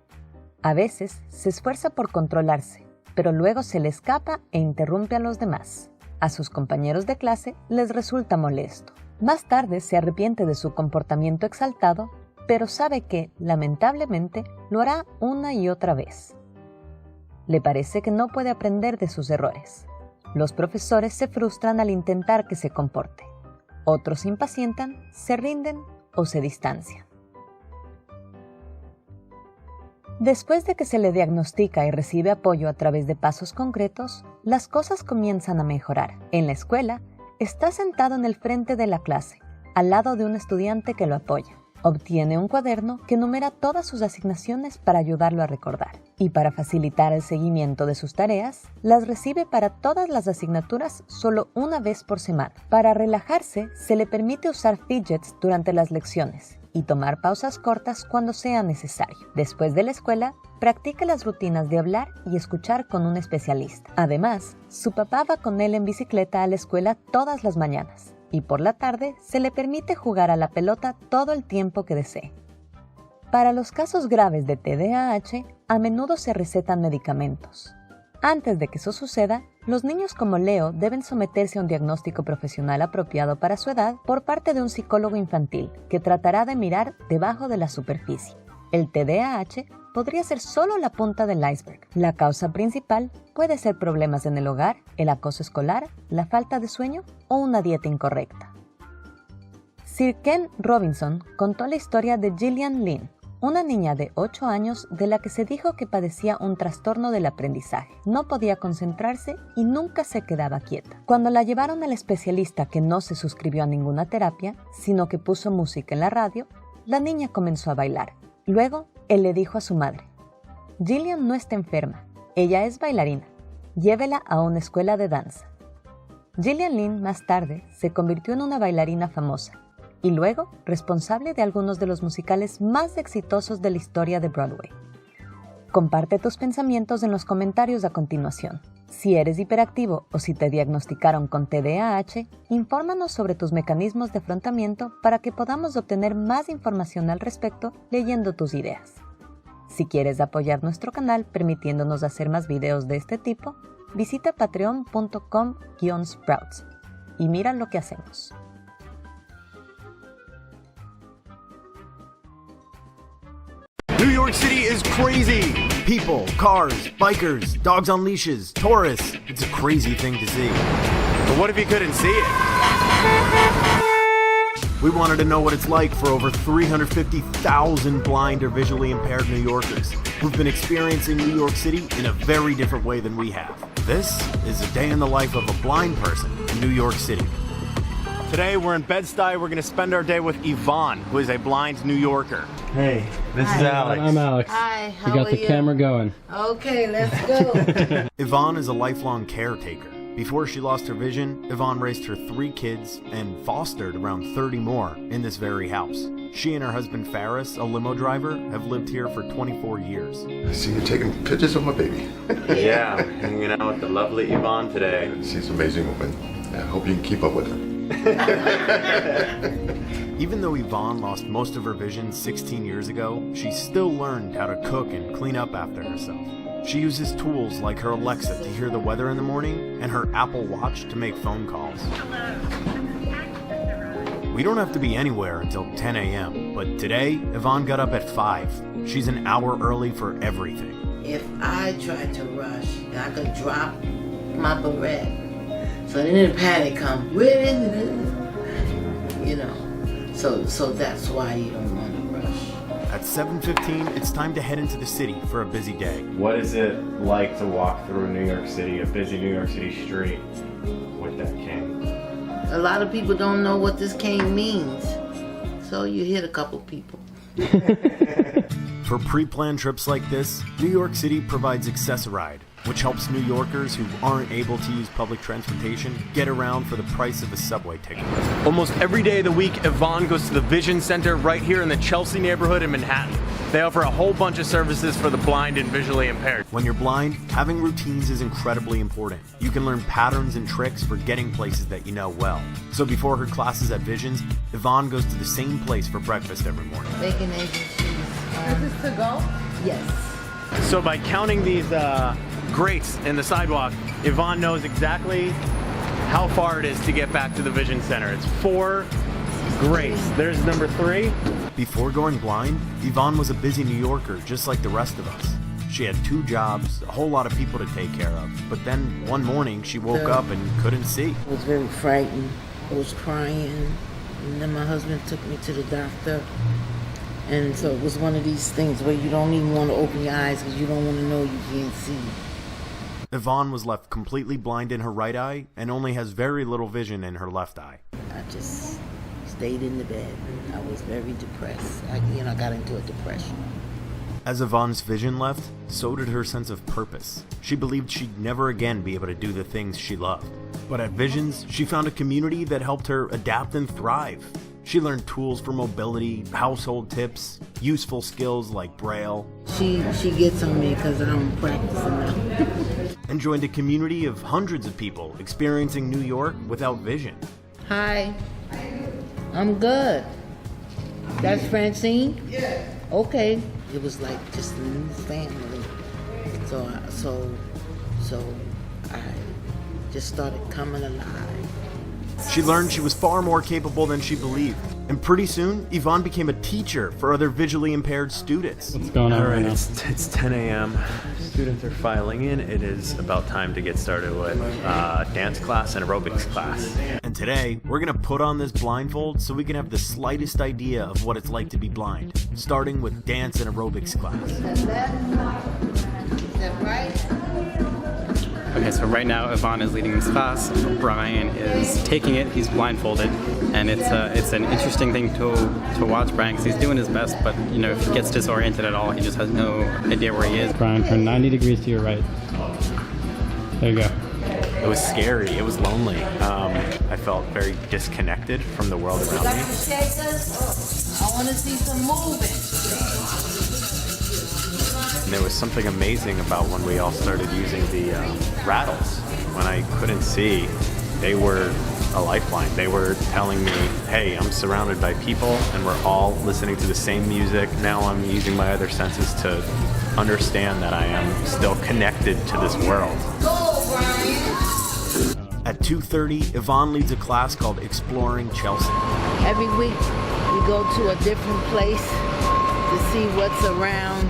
S29: A veces, se esfuerza por controlarse, pero luego se le escapa e interrumpe a los demás. A sus compañeros de clase les resulta molesto. Más tarde se arrepiente de su comportamiento exaltado, pero sabe que, lamentablemente, lo hará una y otra vez. Le parece que no puede aprender de sus errores. Los profesores se frustran al intentar que se comporte. Otros se impacientan, se rinden o se distancian. Después de que se le diagnostica y recibe apoyo a través de pasos concretos, las cosas comienzan a mejorar. En la escuela, está sentado en el frente de la clase, al lado de un estudiante que lo apoya. Obtiene un cuaderno que numera todas sus asignaciones para ayudarlo a recordar. Y para facilitar el seguimiento de sus tareas, las recibe para todas las asignaturas solo una vez por semana. Para relajarse, se le permite usar fidgets durante las lecciones y tomar pausas cortas cuando sea necesario. Después de la escuela, practica las rutinas de hablar y escuchar con un especialista. Además, su papá va con él en bicicleta a la escuela todas las mañanas y por la tarde se le permite jugar a la pelota todo el tiempo que desee. Para los casos graves de TDAH, a menudo se recetan medicamentos. Antes de que eso suceda, los niños como Leo deben someterse a un diagnóstico profesional apropiado para su edad por parte de un psicólogo infantil que tratará de mirar debajo de la superficie. El TDAH podría ser solo la punta del iceberg. La causa principal puede ser problemas en el hogar, el acoso escolar, la falta de sueño o una dieta incorrecta. Sir Ken Robinson contó la historia de Gillian Lynn, una niña de 8 años de la que se dijo que padecía un trastorno del aprendizaje. No podía concentrarse y nunca se quedaba quieta. Cuando la llevaron al especialista, que no se suscribió a ninguna terapia, sino que puso música en la radio, la niña comenzó a bailar. Luego, él le dijo a su madre: Gillian no está enferma, ella es bailarina, llévela a una escuela de danza. Gillian Lynn más tarde se convirtió en una bailarina famosa y luego responsable de algunos de los musicales más exitosos de la historia de Broadway. Comparte tus pensamientos en los comentarios a continuación. Si eres hiperactivo o si te diagnosticaron con TDAH, infórmanos sobre tus mecanismos de afrontamiento para que podamos obtener más información al respecto leyendo tus ideas. Si quieres apoyar nuestro canal permitiéndonos hacer más videos de este tipo, visita patreon.com/sprouts y mira lo que hacemos.
S1: New York City is crazy! People, cars, bikers, dogs on leashes, tourists. It's a crazy thing to see. But what if you couldn't see it? We wanted to know what it's like for over 350,000 blind or visually impaired New Yorkers who've been experiencing New York City in a very different way than we have. This is a day in the life of a blind person in New York City. Today we're in Bed-Stuy. We're going to spend our day with Yvonne, who is a blind New Yorker.
S3: Hey, this is Alex.
S4: I'm Alex.
S3: Hi,
S4: how are you? We got the camera going.
S3: Okay, let's go.
S1: Yvonne is a lifelong caretaker. Before she lost her vision, Yvonne raised her 3 kids and fostered around 30 more in this very house. She and her husband Faris, a limo driver, have lived here for 24 years.
S6: I see you taking pictures of my baby.
S1: Yeah, I'm hanging out with the lovely Yvonne today.
S6: She's an amazing woman. I hope you can keep up with her.
S1: Even though Yvonne lost most of her vision 16 years ago, she still learned how to cook and clean up after herself. She uses tools like her Alexa to hear the weather in the morning and her Apple Watch to make phone calls. We don't have to be anywhere until 10 a.m., but today, Yvonne got up at 5. She's an hour early for everything.
S3: If I tried to rush, I could drop my beret. So then the panic comes, where is it? You know, so that's why you don't want to rush.
S1: At 7:15, it's time to head into the city for a busy day.
S7: What is it like to walk through New York City, a busy New York City street with that cane?
S3: A lot of people don't know what this cane means, so you hit a couple people.
S1: For pre-planned trips like this, New York City provides Access-A-Ride, which helps New Yorkers who aren't able to use public transportation get around for the price of a subway ticket. Almost every day of the week, Yvonne goes to the Vision Center right here in the Chelsea neighborhood in Manhattan. They offer a whole bunch of services for the blind and visually impaired. When you're blind, having routines is incredibly important. You can learn patterns and tricks for getting places that you know well. So before her classes at Visions, Yvonne goes to the same place for breakfast every morning.
S3: Bacon, eggs, and cheese. Is this to go? Yes.
S1: So by counting these grates in the sidewalk, Yvonne knows exactly how far it is to get back to the Vision Center. It's 4 grates. There's number 3. Before going blind, Yvonne was a busy New Yorker just like the rest of us. She had 2 jobs, a whole lot of people to take care of. But then one morning she woke up and couldn't see.
S3: I was very frightened. I was crying. And then my husband took me to the doctor. And so it was one of these things where you don't even want to open your eyes because you don't want to know you can't see.
S1: Yvonne was left completely blind in her right eye and only has very little vision in her left eye.
S3: I just stayed in the bed. I was very depressed. I got into a depression.
S1: As Yvonne's vision left, so did her sense of purpose. She believed she'd never again be able to do the things she loved. But at Visions, she found a community that helped her adapt and thrive. She learned tools for mobility, household tips, useful skills like Braille.
S3: She gets on me because I don't practice enough.
S1: And joined a community of hundreds of people experiencing New York without vision.
S3: Hi, I'm good. That's Francine? Yeah. Okay. It was like just a new family. So I just started coming alive.
S1: She learned she was far more capable than she believed. And pretty soon, Yvonne became a teacher for other visually impaired students.
S4: What's going on right now?
S1: It's 10 a.m. Students are filing in. It is about time to get started with dance class and aerobics class. And today, we're going to put on this blindfold so we can have the slightest idea of what it's like to be blind, starting with dance and aerobics class.
S3: Is that right?
S8: Okay, so right now Yvonne is leading this class. Brian is taking it. He's blindfolded, and it's an interesting thing to watch Brian because he's doing his best. But if he gets disoriented at all, he just has no idea where he is.
S4: Brian, turn 90 degrees to your right. There you go.
S1: It was scary. It was lonely. I felt very disconnected from the world around me.
S3: I want to see some movement.
S1: And there was something amazing about when we all started using the rattles. When I couldn't see, they were a lifeline. They were telling me, hey, I'm surrounded by people and we're all listening to the same music. Now I'm using my other senses to understand that I am still connected to this world. At 2:30, Yvonne leads a class called Exploring Chelsea.
S3: Every week we go to a different place to see what's around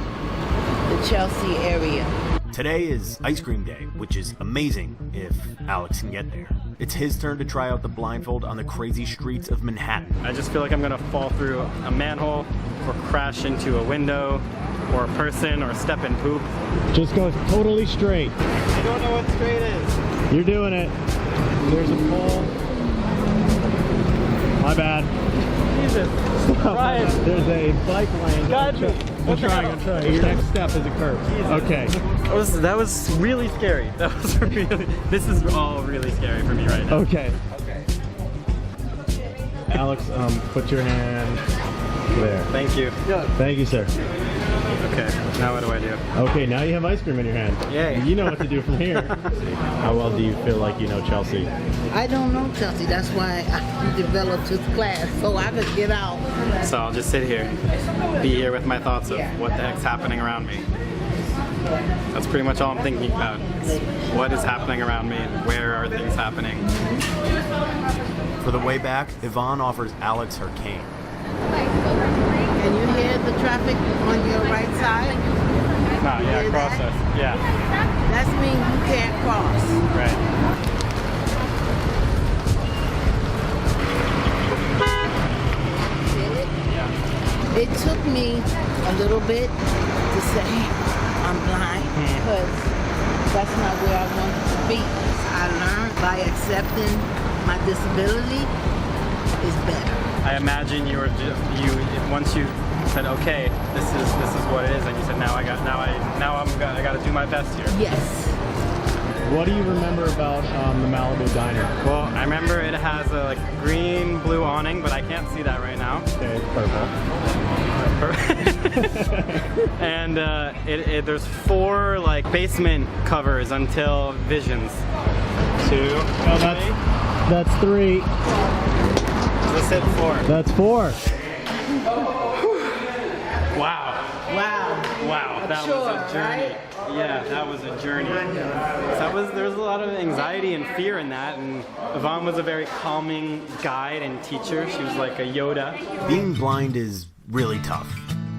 S3: the Chelsea area.
S1: Today is ice cream day, which is amazing if Alex can get there. it's his turn to try out the blindfold on the crazy streets of Manhattan.
S8: I just feel like I'm gonna fall through a manhole or crash into a window or a person or step in poop.
S9: Just go totally straight.
S8: I don't know what straight is.
S9: You're doing it. There's a pole. My bad.
S8: Jesus. Ryan.
S9: There's a bike lane.
S8: God.
S9: I'm trying. Your next step is a curb. Okay.
S8: That was really scary. This is all really scary for me right now.
S9: Okay. Alex, put your hand there.
S8: Thank you.
S9: Thank you, sir.
S8: Okay, now what do I do?
S9: Okay, now you have ice cream in your hand.
S8: Yay.
S9: You know what to do from here. How well do you feel like you know Chelsea?
S3: I don't know Chelsea. That's why I developed this class, so I could get out.
S8: So I'll just sit here, be here with my thoughts of what the heck's happening around me. That's pretty much all I'm thinking about. What is happening around me and where are things happening?
S1: For the way back, Yvonne offers Alex her cane.
S3: Can you hear the traffic on your right side?
S8: Yeah, cross us. Yeah.
S3: That means you can't cross.
S8: Right.
S3: It took me a little bit to say I'm blind because that's not where I wanted to be. I learned by accepting my disability is better.
S8: I imagine you once you said, okay, this is what it is, and you said, I got to do my best here.
S3: Yes.
S9: What do you remember about the Malibu Diner?
S8: Well, I remember it has a green blue awning, but I can't see that right now.
S9: Okay, it's purple.
S8: And there's 4 basement covers until Visions. 2.
S9: Oh, that's 3.
S8: Let's hit 4.
S9: That's 4.
S8: Wow, that was a journey. Right? Yeah, that was a journey. There was a lot of anxiety and fear in that, and Yvonne was a very calming guide and teacher. She was like a Yoda.
S1: Being blind is really tough,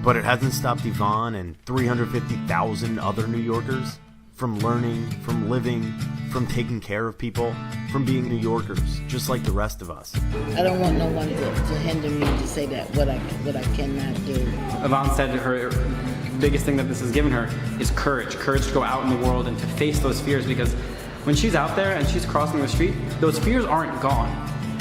S1: but it hasn't stopped Yvonne and 350,000 other New Yorkers from learning, from living, from taking care of people, from being New Yorkers, just like the rest of us.
S3: I don't want no one to hinder me to say that what I cannot do.
S8: Yvonne said her biggest thing that this has given her is courage to go out in the world and to face those fears, because when she's out there and she's crossing the street, those fears aren't gone.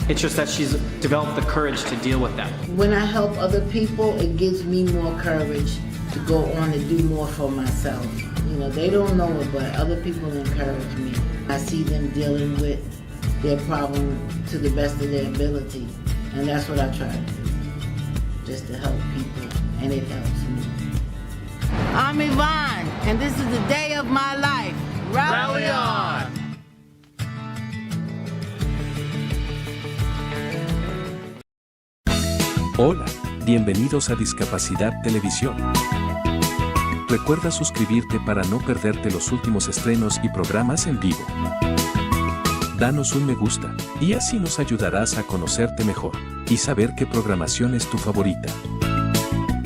S8: It's just that she's developed the courage to deal with that.
S3: When I help other people, it gives me more courage to go on and do more for myself. You know, they don't know it, but other people encourage me. I see them dealing with their problem to the best of their ability, and that's what I try to do, just to help people, and it helps me. I'm Yvonne, and this is the day of my life. Rally on!
S10: Hola, bienvenidos a Discapacidad Televisión. Recuerda suscribirte para no perderte los últimos estrenos y programas en vivo. Danos un me gusta, y así nos ayudarás a conocerte mejor, y saber qué programación es tu favorita.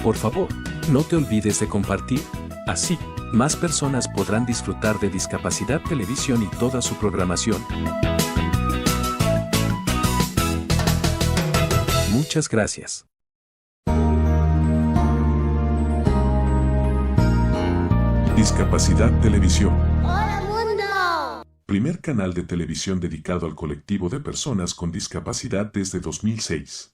S10: Por favor, no te olvides de compartir, así, más personas podrán disfrutar de Discapacidad Televisión y toda su programación. Muchas gracias. Discapacidad Televisión.
S11: ¡Hola mundo!
S10: Primer canal de televisión dedicado al colectivo de personas con discapacidad desde 2006.